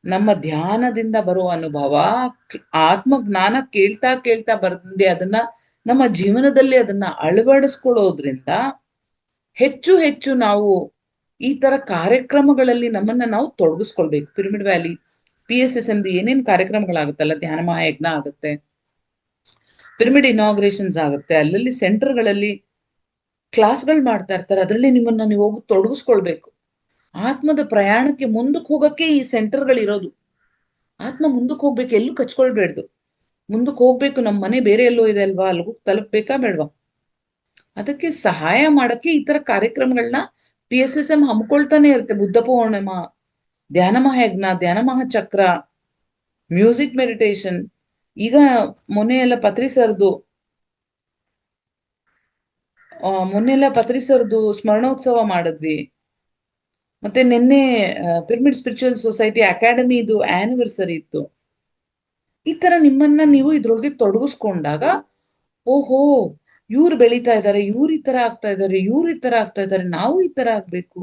ನಮ್ಮ ಧ್ಯಾನದಿಂದ ಬರುವ ಅನುಭವ, ಆತ್ಮ ಜ್ಞಾನ ಕೇಳ್ತಾ ಬಂದೆ ಅದನ್ನ ನಮ್ಮ ಜೀವನದಲ್ಲಿ ಅದನ್ನ ಅಳವಡಿಸ್ಕೊಳ್ಳೋದ್ರಿಂದ ಹೆಚ್ಚು ನಾವು ಈ ತರ ಕಾರ್ಯಕ್ರಮಗಳಲ್ಲಿ ನಮ್ಮನ್ನ ನಾವು ತೊಡಗಿಸ್ಕೊಳ್ಬೇಕು. ಪಿರಮಿಡ್ ವ್ಯಾಲಿ, PSSM ಏನೇನ್ ಕಾರ್ಯಕ್ರಮಗಳಾಗುತ್ತಲ್ಲ, ಧ್ಯಾನ ಮಹಾಯಜ್ಞ ಆಗುತ್ತೆ, ಪಿರಮಿಡ್ ಇನಾಗ್ರೇಷನ್ಸ್ ಆಗುತ್ತೆ, ಅಲ್ಲಲ್ಲಿ ಸೆಂಟರ್ಗಳಲ್ಲಿ ಕ್ಲಾಸ್ಗಳು ಮಾಡ್ತಾ ಇರ್ತಾರೆ, ಅದರಲ್ಲಿ ನಿಮ್ಮನ್ನ ನೀವು ಹೋಗಿ ತೊಡಗಿಸ್ಕೊಳ್ಬೇಕು. ಆತ್ಮದ ಪ್ರಯಾಣಕ್ಕೆ ಮುಂದಕ್ಕೆ ಹೋಗಕ್ಕೆ ಈ ಸೆಂಟರ್ಗಳಿರೋದು. ಆತ್ಮ ಮುಂದಕ್ಕೆ ಹೋಗ್ಬೇಕು, ಎಲ್ಲೂ ಕಚ್ಕೊಳ್ಬೇಡ್ದು, ಮುಂದಕ್ಕೆ ಹೋಗ್ಬೇಕು. ನಮ್ಮ ಮನೆ ಬೇರೆ ಎಲ್ಲೋ ಇದೆ ಅಲ್ವಾ, ಅಲ್ಲಿಗೂ ತಲುಪಬೇಕಾ ಬೇಡ್ವಾ? ಅದಕ್ಕೆ ಸಹಾಯ ಮಾಡಕ್ಕೆ ಈ ತರ ಕಾರ್ಯಕ್ರಮಗಳನ್ನ PSSM ಹಮ್ಮಿಕೊಳ್ತಾನೆ ಇರುತ್ತೆ. ಬುದ್ಧ ಪೂರ್ಣಿಮಾ, ಧ್ಯಾನ ಮಹಾಯಜ್ಞ, ಧ್ಯಾನ ಮಹಾಚಕ್ರ, ಮ್ಯೂಸಿಕ್ ಮೆಡಿಟೇಷನ್. ಈಗ ಮೊನ್ನೆಲ್ಲ ಪತ್ರಿ ಸರ್ದು ಸ್ಮರಣೋತ್ಸವ ಮಾಡಿದ್ವಿ. ಮತ್ತೆ ನಿನ್ನೆ ಪಿರಮಿಡ್ ಸ್ಪಿರಿಚುವಲ್ ಸೊಸೈಟಿ ಅಕಾಡೆಮಿದು ಆನಿವರ್ಸರಿ ಇತ್ತು. ಈ ತರ ನಿಮ್ಮನ್ನ ನೀವು ಇದ್ರೊಳಗೆ ತೊಡಗಿಸ್ಕೊಂಡಾಗ, ಓಹೋ ಇವ್ರು ಬೆಳೀತಾ ಇದ್ದಾರೆ, ಇವ್ರು ಈ ತರ ಆಗ್ತಾ ಇದ್ದಾರೆ, ಇವ್ರು ಈ ತರ ಆಗ್ತಾ ಇದ್ದಾರೆ, ನಾವು ಈ ತರ ಆಗ್ಬೇಕು,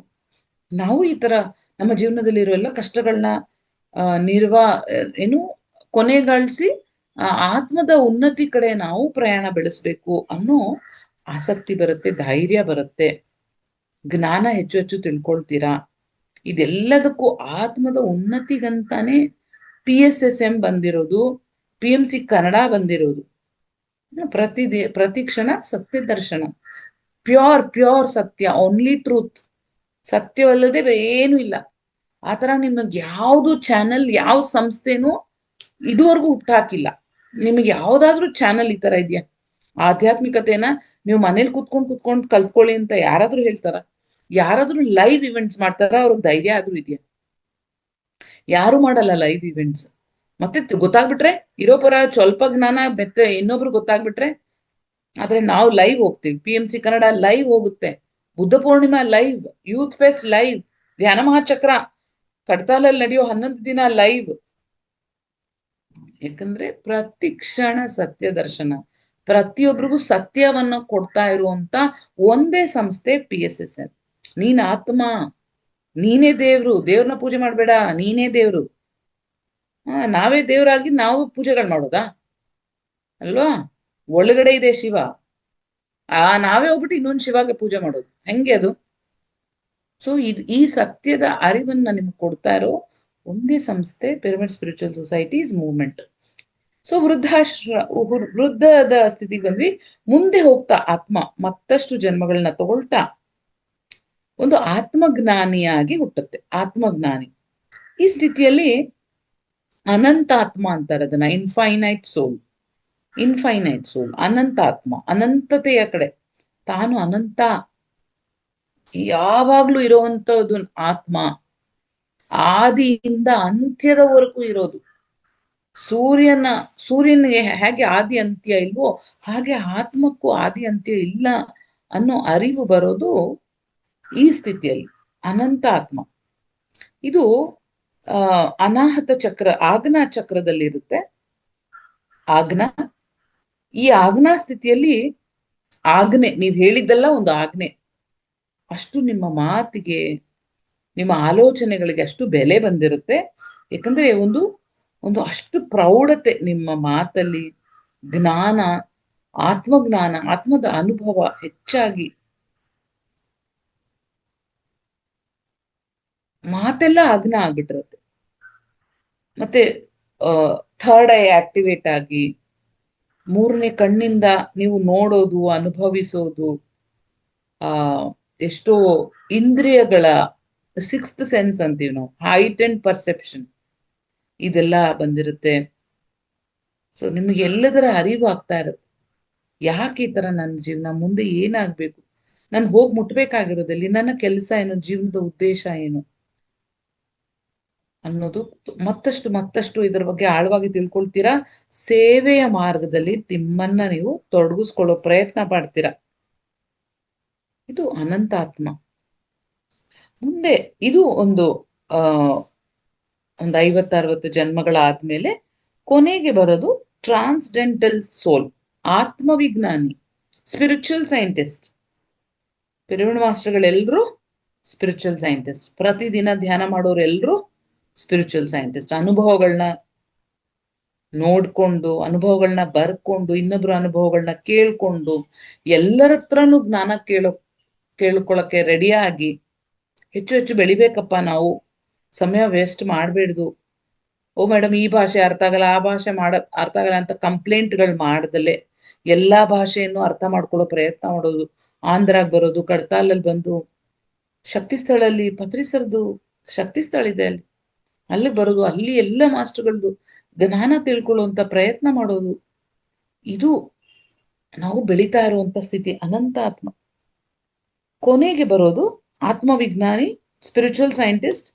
ನಾವು ಈ ತರ ನಮ್ಮ ಜೀವನದಲ್ಲಿ ಇರೋ ಎಲ್ಲ ಕಷ್ಟಗಳನ್ನ ಕೊನೆಗಾಣಿಸಿ ಆತ್ಮದ ಉನ್ನತಿ ಕಡೆ ನಾವು ಪ್ರಯಾಣ ಬೆಳೆಸ್ಬೇಕು ಅನ್ನೋ ಆಸಕ್ತಿ ಬರುತ್ತೆ, ಧೈರ್ಯ ಬರುತ್ತೆ, ಜ್ಞಾನ ಹೆಚ್ಚು ತಿಳ್ಕೊಳ್ತೀರಾ. ಇದೆಲ್ಲದಕ್ಕೂ ಆತ್ಮದ ಉನ್ನತಿಗಂತಾನೆ PSSM ಬಂದಿರೋದು, PMC ಕನ್ನಡ ಬಂದಿರೋದು. ಪ್ರತಿ ಕ್ಷಣ ಸತ್ಯ ದರ್ಶನ, ಪ್ಯೂರ್ ಸತ್ಯ, ಓನ್ಲಿ ಟ್ರೂತ್, ಸತ್ಯವಲ್ಲದೆ ಏನು ಇಲ್ಲ. ಆತರ ನಿಮಗೆ ಯಾವ್ದು ಚಾನಲ್, ಯಾವ ಸಂಸ್ಥೆನೂ ಇದುವರೆಗೂ ಹುಟ್ಟಾಕಿಲ್ಲ. ನಿಮಗೆ ಯಾವ್ದಾದ್ರು ಚಾನಲ್ ಈ ತರ ಇದೆಯಾ? ಆಧ್ಯಾತ್ಮಿಕತೆನ ನೀವು ಮನೇಲಿ ಕುತ್ಕೊಂಡು ಕಲ್ತ್ಕೊಳ್ಳಿ ಅಂತ ಯಾರಾದ್ರೂ ಹೇಳ್ತಾರ? ಯಾರಾದ್ರೂ ಲೈವ್ ಇವೆಂಟ್ಸ್ ಮಾಡ್ತಾರ? ಅವ್ರಿಗೆ ಧೈರ್ಯ ಆದ್ರೂ ಇದೆಯಾ? ಯಾರು ಮಾಡಲ್ಲ ಲೈವ್ ಇವೆಂಟ್ಸ್. ಮತ್ತೆ ಗೊತ್ತಾಗ್ಬಿಟ್ರೆ ಇರೋ ಪರ ಸ್ವಲ್ಪ ಜ್ಞಾನ ಮತ್ತೆ ಇನ್ನೊಬ್ರು ಗೊತ್ತಾಗ್ಬಿಟ್ರೆ. ಆದ್ರೆ ನಾವು ಲೈವ್ ಹೋಗ್ತೀವಿ, PMC ಕನ್ನಡ ಲೈವ್ ಹೋಗುತ್ತೆ, Buddha Purnima live, youth fest live, Dhyana Mahachakra ಕಡ್ತಾಲಲ್ಲಿ ನಡೆಯೋ 11 ದಿನ ಲೈವ್. ಯಾಕಂದ್ರೆ ಪ್ರತಿ ಕ್ಷಣ ಸತ್ಯ ದರ್ಶನ, ಪ್ರತಿಯೊಬ್ಬರಿಗೂ ಸತ್ಯವನ್ನ ಕೊಡ್ತಾ ಇರುವಂತ ಒಂದೇ ಸಂಸ್ಥೆ PSSM. ನೀನ್ ಆತ್ಮ, ನೀನೇ ದೇವ್ರು, ದೇವ್ರನ್ನ ಪೂಜೆ ಮಾಡ್ಬೇಡ, ನೀನೇ ದೇವ್ರು. ನಾವೇ ದೇವ್ರಾಗಿ ನಾವು ಪೂಜೆಗಳು ಮಾಡೋದಾ ಅಲ್ವಾ? ಒಳಗಡೆ ಇದೆ ಶಿವ, ನಾವೇ ಹೋಗ್ಬಿಟ್ಟು ಇನ್ನೊಂದು ಶಿವಾಗೆ ಪೂಜೆ ಮಾಡೋದು, ಹೆಂಗೆ ಅದು? ಸೊ ಈ ಸತ್ಯದ ಅರಿವನ್ನ ನಿಮ್ಗೆ ಕೊಡ್ತಾ ಇರೋ ಒಂದೇ ಸಂಸ್ಥೆ pyramid spiritual societies movement. So ವೃದ್ಧದ ಸ್ಥಿತಿಗೆ ಬಂದ್ವಿ. ಮುಂದೆ ಹೋಗ್ತಾ ಆತ್ಮ ಮತ್ತಷ್ಟು ಜನ್ಮಗಳನ್ನ ತಗೊಳ್ತಾ ಒಂದು ಆತ್ಮಜ್ಞಾನಿಯಾಗಿ ಹುಟ್ಟುತ್ತೆ. ಆತ್ಮಜ್ಞಾನಿ ಈ ಸ್ಥಿತಿಯಲ್ಲಿ ಅನಂತ ಆತ್ಮ ಅಂತಾರೆ ಅದನ್ನ, ಇನ್ಫೈನೈಟ್ ಸೋಲ್. ಇನ್ಫೈನೈಟ್ ಸೋಲ್, ಅನಂತ ಆತ್ಮ, ಅನಂತತೆಯ ಕಡೆ ತಾನು ಅನಂತ, ಯಾವಾಗ್ಲೂ ಇರುವಂತದ್ದು ಆತ್ಮ, ಆದಿಯಿಂದ ಅಂತ್ಯದವರೆಗೂ ಇರೋದು. ಸೂರ್ಯನಿಗೆ ಹೇಗೆ ಆದಿ ಅಂತ್ಯ ಇಲ್ವೋ ಹಾಗೆ ಆತ್ಮಕ್ಕೂ ಆದಿ ಅಂತ್ಯ ಇಲ್ಲ ಅನ್ನೋ ಅರಿವು ಬರೋದು ಈ ಸ್ಥಿತಿಯಲ್ಲಿ, ಅನಂತ ಆತ್ಮ. ಇದು ಅನಾಹತ ಚಕ್ರ, ಆಜ್ಞಾ ಚಕ್ರದಲ್ಲಿರುತ್ತೆ. ಆಜ್ಞಾ, ಈ ಆಜ್ಞಾ ಸ್ಥಿತಿಯಲ್ಲಿ ಆಜ್ಞೆ, ನೀವ್ ಹೇಳಿದ್ದೆಲ್ಲ ಒಂದು ಆಜ್ಞೆ. ಅಷ್ಟು ನಿಮ್ಮ ಮಾತಿಗೆ, ನಿಮ್ಮ ಆಲೋಚನೆಗಳಿಗೆ ಅಷ್ಟು ಬೆಲೆ ಬಂದಿರುತ್ತೆ. ಯಾಕಂದ್ರೆ ಒಂದು ಅಷ್ಟು ಪ್ರೌಢತೆ ನಿಮ್ಮ ಮಾತಲ್ಲಿ, ಜ್ಞಾನ, ಆತ್ಮಜ್ಞಾನ, ಆತ್ಮದ ಅನುಭವ ಹೆಚ್ಚಾಗಿ ಮಾತೆಲ್ಲ ಆಜ್ಞಾ ಆಗ್ಬಿಟ್ಟಿರುತ್ತೆ. ಮತ್ತೆ ಥರ್ಡ್ ಐ ಆಕ್ಟಿವೇಟ್ ಆಗಿ, ಮೂರನೇ ಕಣ್ಣಿಂದ ನೀವು ನೋಡೋದು, ಅನುಭವಿಸೋದು, ಎಷ್ಟೋ ಇಂದ್ರಿಯಗಳ ಸಿಕ್ಸ್ತ್ ಸೆನ್ಸ್ ಅಂತೀವಿ ನಾವು, ಹೈಟ್ ಅಂಡ್ ಪರ್ಸೆಪ್ಷನ್, ಇದೆಲ್ಲ ಬಂದಿರುತ್ತೆ. ಸೊ ನಿಮ್ಗೆ ಎಲ್ಲದರ ಅರಿವು ಆಗ್ತಾ ಇರುತ್ತೆ. ಯಾಕೆ ಈ ತರ ನನ್ನ ಜೀವನ, ಮುಂದೆ ಏನಾಗ್ಬೇಕು, ನಾನು ಹೋಗಿ ಮುಟ್ಬೇಕಾಗಿರೋದಲ್ಲಿ, ನನ್ನ ಕೆಲಸ ಏನು, ಜೀವನದ ಉದ್ದೇಶ ಏನು ಅನ್ನೋದು ಮತ್ತಷ್ಟು ಇದರ ಬಗ್ಗೆ ಆಳವಾಗಿ ತಿಳ್ಕೊಳ್ತೀರಾ. ಸೇವೆಯ ಮಾರ್ಗದಲ್ಲಿ ನಿಮ್ಮನ್ನ ನೀವು ತೊಡಗಿಸ್ಕೊಳ್ಳೋ ಪ್ರಯತ್ನ ಪಡ್ತೀರಾ. ಇದು ಅನಂತಾತ್ಮ. ಮುಂದೆ ಇದು ಒಂದು 50-60 ಜನ್ಮಗಳಾದ್ಮೇಲೆ ಕೊನೆಗೆ ಬರೋದು ಟ್ರಾನ್ಸ್ಡೆಂಟಲ್ ಸೋಲ್, ಆತ್ಮವಿಜ್ಞಾನಿ, ಸ್ಪಿರಿಚುವಲ್ ಸೈಂಟಿಸ್ಟ್. ಪಿರಮಿಡ್ ಮಾಸ್ಟರ್ಗಳೆಲ್ಲರೂ ಸ್ಪಿರಿಚುವಲ್ ಸೈಂಟಿಸ್ಟ್. ಪ್ರತಿದಿನ ಧ್ಯಾನ ಮಾಡೋರೆಲ್ಲರೂ ಸ್ಪಿರಿಚುವಲ್ ಸೈಂಟಿಸ್ಟ್. ಅನುಭವಗಳನ್ನ ನೋಡ್ಕೊಂಡು, ಅನುಭವಗಳನ್ನ ಬರ್ಕೊಂಡು, ಇನ್ನೊಬ್ರ ಅನುಭವಗಳನ್ನ ಕೇಳ್ಕೊಂಡು, ಎಲ್ಲರ ಹತ್ರನೂ ಜ್ಞಾನ ಕೇಳ್ಕೊಳಕ್ಕೆ ರೆಡಿಯಾಗಿ ಹೆಚ್ಚು ಬೆಳಿಬೇಕಪ್ಪ ನಾವು. ಸಮಯ ವೇಸ್ಟ್ ಮಾಡ್ಬೇಡ್ದು. ಓ ಮೇಡಮ್ ಈ ಭಾಷೆ ಅರ್ಥ ಆಗಲ್ಲ, ಆ ಭಾಷೆ ಅರ್ಥ ಆಗಲ್ಲ ಅಂತ ಕಂಪ್ಲೇಂಟ್ಗಳು ಮಾಡ್ದಲೆ ಎಲ್ಲಾ ಭಾಷೆಯನ್ನು ಅರ್ಥ ಮಾಡ್ಕೊಳ್ಳೋ ಪ್ರಯತ್ನ ಮಾಡೋದು. ಆಂಧ್ರಾಗ್ ಬರೋದು, ಕಡ್ತಾಲಲ್ಲಿ ಬಂದು, ಶಕ್ತಿ ಸ್ಥಳಲ್ಲಿ ಪತ್ರಿಸರ್ದು ಶಕ್ತಿ ಸ್ಥಳ ಇದೆ, ಅಲ್ಲಿಗೆ ಬರೋದು, ಅಲ್ಲಿ ಎಲ್ಲ ಮಾಸ್ಟರ್ಗಳದ್ದು ಜ್ಞಾನ ತಿಳ್ಕೊಳ್ಳುವಂತ ಪ್ರಯತ್ನ ಮಾಡೋದು. ಇದು ನಾವು ಬೆಳೀತಾ ಇರುವಂತ ಸ್ಥಿತಿ, ಅನಂತ ಆತ್ಮ. ಕೊನೆಗೆ ಬರೋದು ಆತ್ಮವಿಜ್ಞಾನಿ, ಸ್ಪಿರಿಚುವಲ್ ಸೈಂಟಿಸ್ಟ್.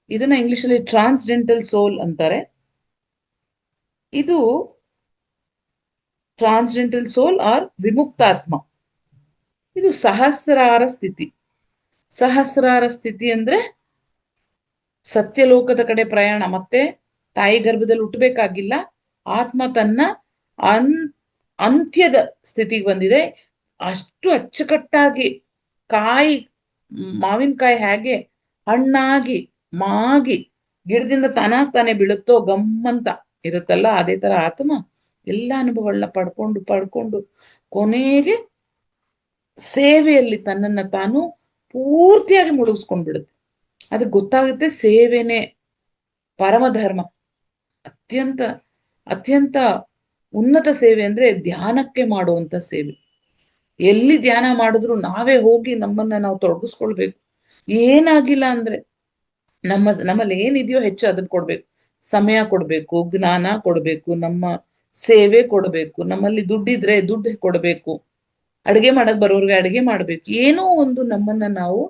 ಇದನ್ನ ಇಂಗ್ಲಿಷಲ್ಲಿ ಟ್ರಾನ್ಸ್ಡೆಂಟಲ್ ಸೋಲ್ ಅಂತಾರೆ. ಇದು ಟ್ರಾನ್ಸ್ಡೆಂಟಲ್ ಸೋಲ್ ಆರ್ ವಿಮುಕ್ತಾತ್ಮ. ಇದು ಸಹಸ್ರಾರ ಸ್ಥಿತಿ. ಸಹಸ್ರಾರ ಸ್ಥಿತಿ ಅಂದ್ರೆ ಸತ್ಯಲೋಕದ ಕಡೆ ಪ್ರಯಾಣ. ಮತ್ತೆ ತಾಯಿ ಗರ್ಭದಲ್ಲಿ ಹುಟ್ಟಬೇಕಾಗಿಲ್ಲ. ಆತ್ಮ ತನ್ನ ಅಂತ್ಯದ ಸ್ಥಿತಿಗೆ ಬಂದಿದೆ. ಅಷ್ಟು ಅಚ್ಚುಕಟ್ಟಾಗಿ ಮಾವಿನಕಾಯಿ ಹೇಗೆ ಹಣ್ಣಾಗಿ ಮಾಗಿ ಗಿಡದಿಂದ ತಾನೇ ಬೀಳುತ್ತೋ ಗಮ್ಮಂತ ಇರುತ್ತಲ್ಲ, ಅದೇ ತರ ಆತ್ಮ ಎಲ್ಲ ಅನುಭವಗಳನ್ನ ಪಡ್ಕೊಂಡು ಕೊನೆಗೆ ಸೇವೆಯಲ್ಲಿ ತನ್ನನ್ನ ತಾನು ಪೂರ್ತಿಯಾಗಿ ಮುಳುಗಿಸ್ಕೊಂಡ್ಬಿಡುತ್ತೆ. ಅದಕ್ಕೆ ಗೊತ್ತಾಗುತ್ತೆ ಸೇವೆನೇ ಪರಮಧರ್ಮ. ಅತ್ಯಂತ ಉನ್ನತ ಸೇವೆ ಅಂದ್ರೆ ಧ್ಯಾನಕ್ಕೆ ಮಾಡುವಂತ ಸೇವೆ. ಎಲ್ಲಿ ಧ್ಯಾನ ಮಾಡಿದ್ರು ನಾವೇ ಹೋಗಿ ನಮ್ಮನ್ನ ನಾವು ತೊಡಗಿಸ್ಕೊಳ್ಬೇಕು. ಏನಾಗಿಲ್ಲ ಅಂದ್ರೆ ನಮ್ಮಲ್ಲಿ ಏನಿದೆಯೋ ಹೆಚ್ಚು ಅದನ್ನ ಕೊಡ್ಬೇಕು, ಸಮಯ ಕೊಡ್ಬೇಕು, ಜ್ಞಾನ ಕೊಡ್ಬೇಕು, ನಮ್ಮ ಸೇವೆ ಕೊಡ್ಬೇಕು, ನಮ್ಮಲ್ಲಿ ದುಡ್ಡಿದ್ರೆ ದುಡ್ಡು ಕೊಡ್ಬೇಕು, ಅಡುಗೆ ಮಾಡಕ್ ಬರೋರ್ಗೆ ಅಡುಗೆ ಮಾಡ್ಬೇಕು. ಏನೋ ಒಂದು ನಮ್ಮನ್ನ ನಾವು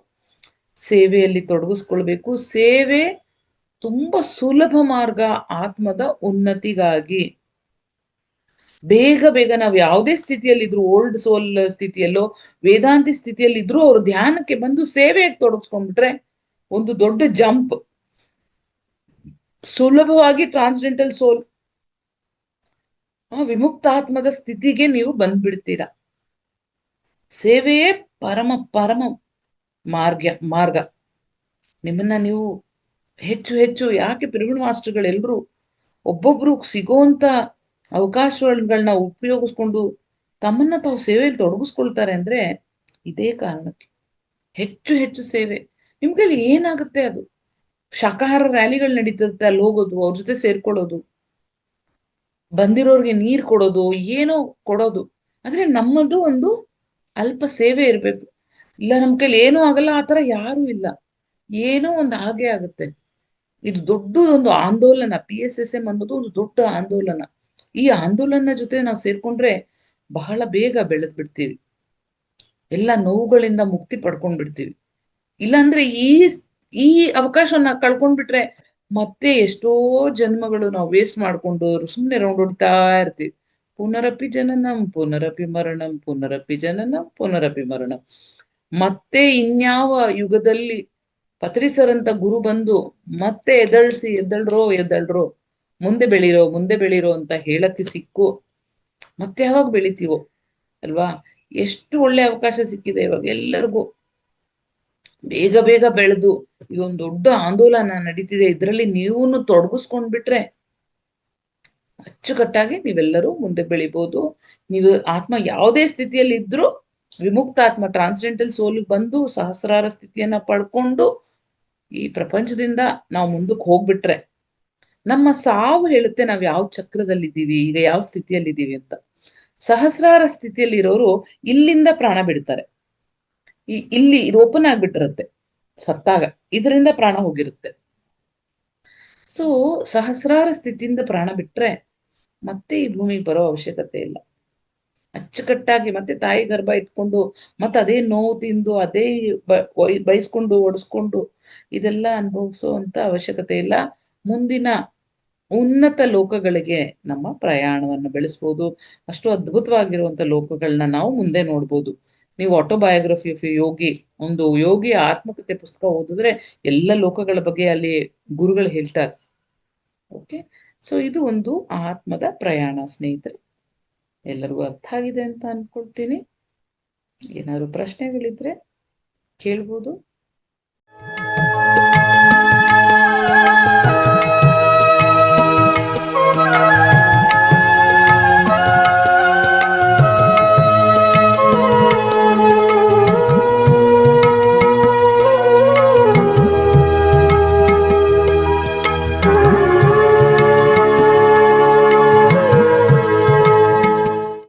ಸೇವೆಯಲ್ಲಿ ತೊಡಗಿಸ್ಕೊಳ್ಬೇಕು. ಸೇವೆ ತುಂಬಾ ಸುಲಭ ಮಾರ್ಗ ಆತ್ಮದ ಉನ್ನತಿಗಾಗಿ. ಬೇಗ ನಾವು ಯಾವುದೇ ಸ್ಥಿತಿಯಲ್ಲಿದ್ರು, ಓಲ್ಡ್ ಸೋಲ್ ಸ್ಥಿತಿಯಲ್ಲೋ ವೇದಾಂತಿ ಸ್ಥಿತಿಯಲ್ಲಿ ಇದ್ರು, ಅವರು ಧ್ಯಾನಕ್ಕೆ ಬಂದು ಸೇವೆಗೆ ತೊಡಗಿಸ್ಕೊಂಡ್ಬಿಟ್ರೆ ಒಂದು ದೊಡ್ಡ ಜಂಪ್. ಸುಲಭವಾಗಿ ಟ್ರಾನ್ಸ್ಡೆಂಟಲ್ ಸೋಲ್ ಆ ವಿಮುಕ್ತಾತ್ಮದ ಸ್ಥಿತಿಗೆ ನೀವು ಬಂದ್ಬಿಡ್ತೀರಾ. ಸೇವೆಯೇ ಪರಮ ಪರಮ ಮಾರ್ಗ. ನಿಮ್ಮನ್ನ ನೀವು ಹೆಚ್ಚು ಹೆಚ್ಚು ಯಾಕೆ ಪಿರಮಿಡ್ ಮಾಸ್ಟರ್ಗಳೆಲ್ಲರೂ ಒಬ್ಬೊಬ್ರು ಸಿಗೋಂತ ಅವಕಾಶಗಳನ್ನ ಉಪಯೋಗಿಸ್ಕೊಂಡು ತಮ್ಮನ್ನ ತಾವು ಸೇವೆಯಲ್ಲಿ ತೊಡಗಿಸ್ಕೊಳ್ತಾರೆ ಅಂದ್ರೆ ಇದೇ ಕಾರಣಕ್ಕೆ. ಹೆಚ್ಚು ಹೆಚ್ಚು ಸೇವೆ. ನಿಮ್ ಕೈಲಿ ಏನಾಗುತ್ತೆ ಅದು. ಶಾಕಾಹಾರ ರ್ಯಾಲಿಗಳು ನಡೀತಿರುತ್ತೆ, ಅಲ್ಲಿ ಹೋಗೋದು, ಅವ್ರ ಜೊತೆ ಸೇರ್ಕೊಳ್ಳೋದು, ಬಂದಿರೋರ್ಗೆ ನೀರ್ ಕೊಡೋದು, ಏನೋ ಕೊಡೋದು. ಆದ್ರೆ ನಮ್ಮದು ಒಂದು ಅಲ್ಪ ಸೇವೆ ಇರ್ಬೇಕು. ಇಲ್ಲ ನಮ್ ಕೈಲಿ ಏನೂ ಆಗಲ್ಲ, ಆತರ ಯಾರು ಇಲ್ಲ. ಏನೋ ಒಂದು ಹಾಗೆ ಆಗುತ್ತೆ. ಇದು ದೊಡ್ಡದೊಂದು ಆಂದೋಲನ. PSSM ಅನ್ನೋದು ಒಂದು ದೊಡ್ಡ ಆಂದೋಲನ. ಈ ಆಂದೋಲನ ಜೊತೆ ನಾವು ಸೇರ್ಕೊಂಡ್ರೆ ಬಹಳ ಬೇಗ ಬೆಳೆದ್ ಬಿಡ್ತೀವಿ. ಎಲ್ಲ ನೋವುಗಳಿಂದ ಮುಕ್ತಿ ಪಡ್ಕೊಂಡ್ ಬಿಡ್ತೀವಿ. ಇಲ್ಲಾಂದ್ರೆ ಈ ಅವಕಾಶವನ್ನ ಕಳ್ಕೊಂಡ್ಬಿಟ್ರೆ ಮತ್ತೆ ಎಷ್ಟೋ ಜನ್ಮಗಳು ನಾವು ವೇಸ್ಟ್ ಮಾಡ್ಕೊಂಡು ಸುಮ್ನೆ ರೌಂಡ್ ಹೊಡಿತಾ ಇರ್ತೀವಿ. ಪುನರಪಿ ಜನನಂ ಪುನರಪಿ ಮರಣಂ ಪುನರಪಿ ಜನನಂ ಪುನರಪಿ ಮರಣಂ. ಮತ್ತೆ ಇನ್ಯಾವ ಯುಗದಲ್ಲಿ ಪತ್ರಿಸರಂತ ಗುರು ಬಂದು ಮತ್ತೆ ಎದ್ದಳ್ರೋ, ಮುಂದೆ ಬೆಳೀರೋ ಅಂತ ಹೇಳಕ್ಕೆ ಸಿಕ್ಕು ಮತ್ತೆ ಯಾವಾಗ ಬೆಳಿತೀವೋ ಅಲ್ವಾ. ಎಷ್ಟು ಒಳ್ಳೆ ಅವಕಾಶ ಸಿಕ್ಕಿದೆ ಇವಾಗ ಎಲ್ಲರಿಗೂ. ಬೇಗ ಬೇಗ ಬೆಳೆದು ಇದೊಂದು ದೊಡ್ಡ ಆಂದೋಲನ ನಡೀತಿದೆ, ಇದರಲ್ಲಿ ನೀವು ತೊಡಗಿಸ್ಕೊಂಡ್ಬಿಟ್ರೆ ಅಚ್ಚುಕಟ್ಟಾಗಿ ನೀವೆಲ್ಲರೂ ಮುಂದೆ ಬೆಳಿಬಹುದು. ನೀವು ಆತ್ಮ ಯಾವುದೇ ಸ್ಥಿತಿಯಲ್ಲಿ ಇದ್ರೂ ವಿಮುಕ್ತಾತ್ಮ ಟ್ರಾನ್ಸ್ಡೆಂಟಲ್ ಸೋಲ್ ಬಂದು ಸಹಸ್ರಾರ ಸ್ಥಿತಿಯನ್ನ ಪಡ್ಕೊಂಡು ಈ ಪ್ರಪಂಚದಿಂದ ನಾವು ಮುಂದಕ್ಕೆ ಹೋಗ್ಬಿಟ್ರೆ ನಮ್ಮ ಸಾವು ಹೇಳುತ್ತೆ ನಾವ್ ಯಾವ ಚಕ್ರದಲ್ಲಿದ್ದೀವಿ, ಈಗ ಯಾವ ಸ್ಥಿತಿಯಲ್ಲಿದ್ದೀವಿ ಅಂತ. ಸಹಸ್ರಾರ ಸ್ಥಿತಿಯಲ್ಲಿ ಇರೋರು ಇಲ್ಲಿಂದ ಪ್ರಾಣ ಬಿಡ್ತಾರೆ. ಇಲ್ಲಿ ಇದು ಓಪನ್ ಆಗ್ಬಿಟ್ಟಿರುತ್ತೆ ಸತ್ತಾಗ, ಇದರಿಂದ ಪ್ರಾಣ ಹೋಗಿರುತ್ತೆ. ಸೊ ಸಹಸ್ರಾರ ಸ್ಥಿತಿಯಿಂದ ಪ್ರಾಣ ಬಿಟ್ರೆ ಮತ್ತೆ ಈ ಭೂಮಿಗೆ ಬರೋ ಅವಶ್ಯಕತೆ ಇಲ್ಲ. ಅಚ್ಚುಕಟ್ಟಾಗಿ ಮತ್ತೆ ತಾಯಿ ಗರ್ಭ ಇಟ್ಕೊಂಡು ಮತ್ತೆ ಅದೇ ನೋವು ತಿಂದು ಅದೇ ಬಯಸ್ಕೊಂಡು ಒಡಿಸ್ಕೊಂಡು ಇದೆಲ್ಲ ಅನುಭವಿಸೋ ಅಂತ ಅವಶ್ಯಕತೆ ಇಲ್ಲ. ಮುಂದಿನ ಉನ್ನತ ಲೋಕಗಳಿಗೆ ನಮ್ಮ ಪ್ರಯಾಣವನ್ನು ಬೆಳೆಸ್ಬೋದು. ಅಷ್ಟು ಅದ್ಭುತವಾಗಿರುವಂತ ಲೋಕಗಳನ್ನ ನಾವು ಮುಂದೆ ನೋಡ್ಬೋದು. ನೀವು ಆಟೋಬಯೋಗ್ರಫಿ ಆಫ್ ಯೋಗಿ, ಒಂದು ಯೋಗಿಯ ಆತ್ಮಕಥೆ ಪುಸ್ತಕ ಓದಿದ್ರೆ ಎಲ್ಲ ಲೋಕಗಳ ಬಗ್ಗೆ ಅಲ್ಲಿ ಗುರುಗಳು ಹೇಳ್ತಾರೆ. ಓಕೆ, ಸೊ ಇದು ಒಂದು ಆತ್ಮದ ಪ್ರಯಾಣ ಸ್ನೇಹಿತರೆ. ಎಲ್ಲರಿಗೂ ಅರ್ಥ ಆಗಿದೆ ಅಂತ ಅನ್ಕೊಳ್ತೀನಿ. ಏನಾದ್ರು ಪ್ರಶ್ನೆಗಳಿದ್ರೆ ಕೇಳ್ಬೋದು.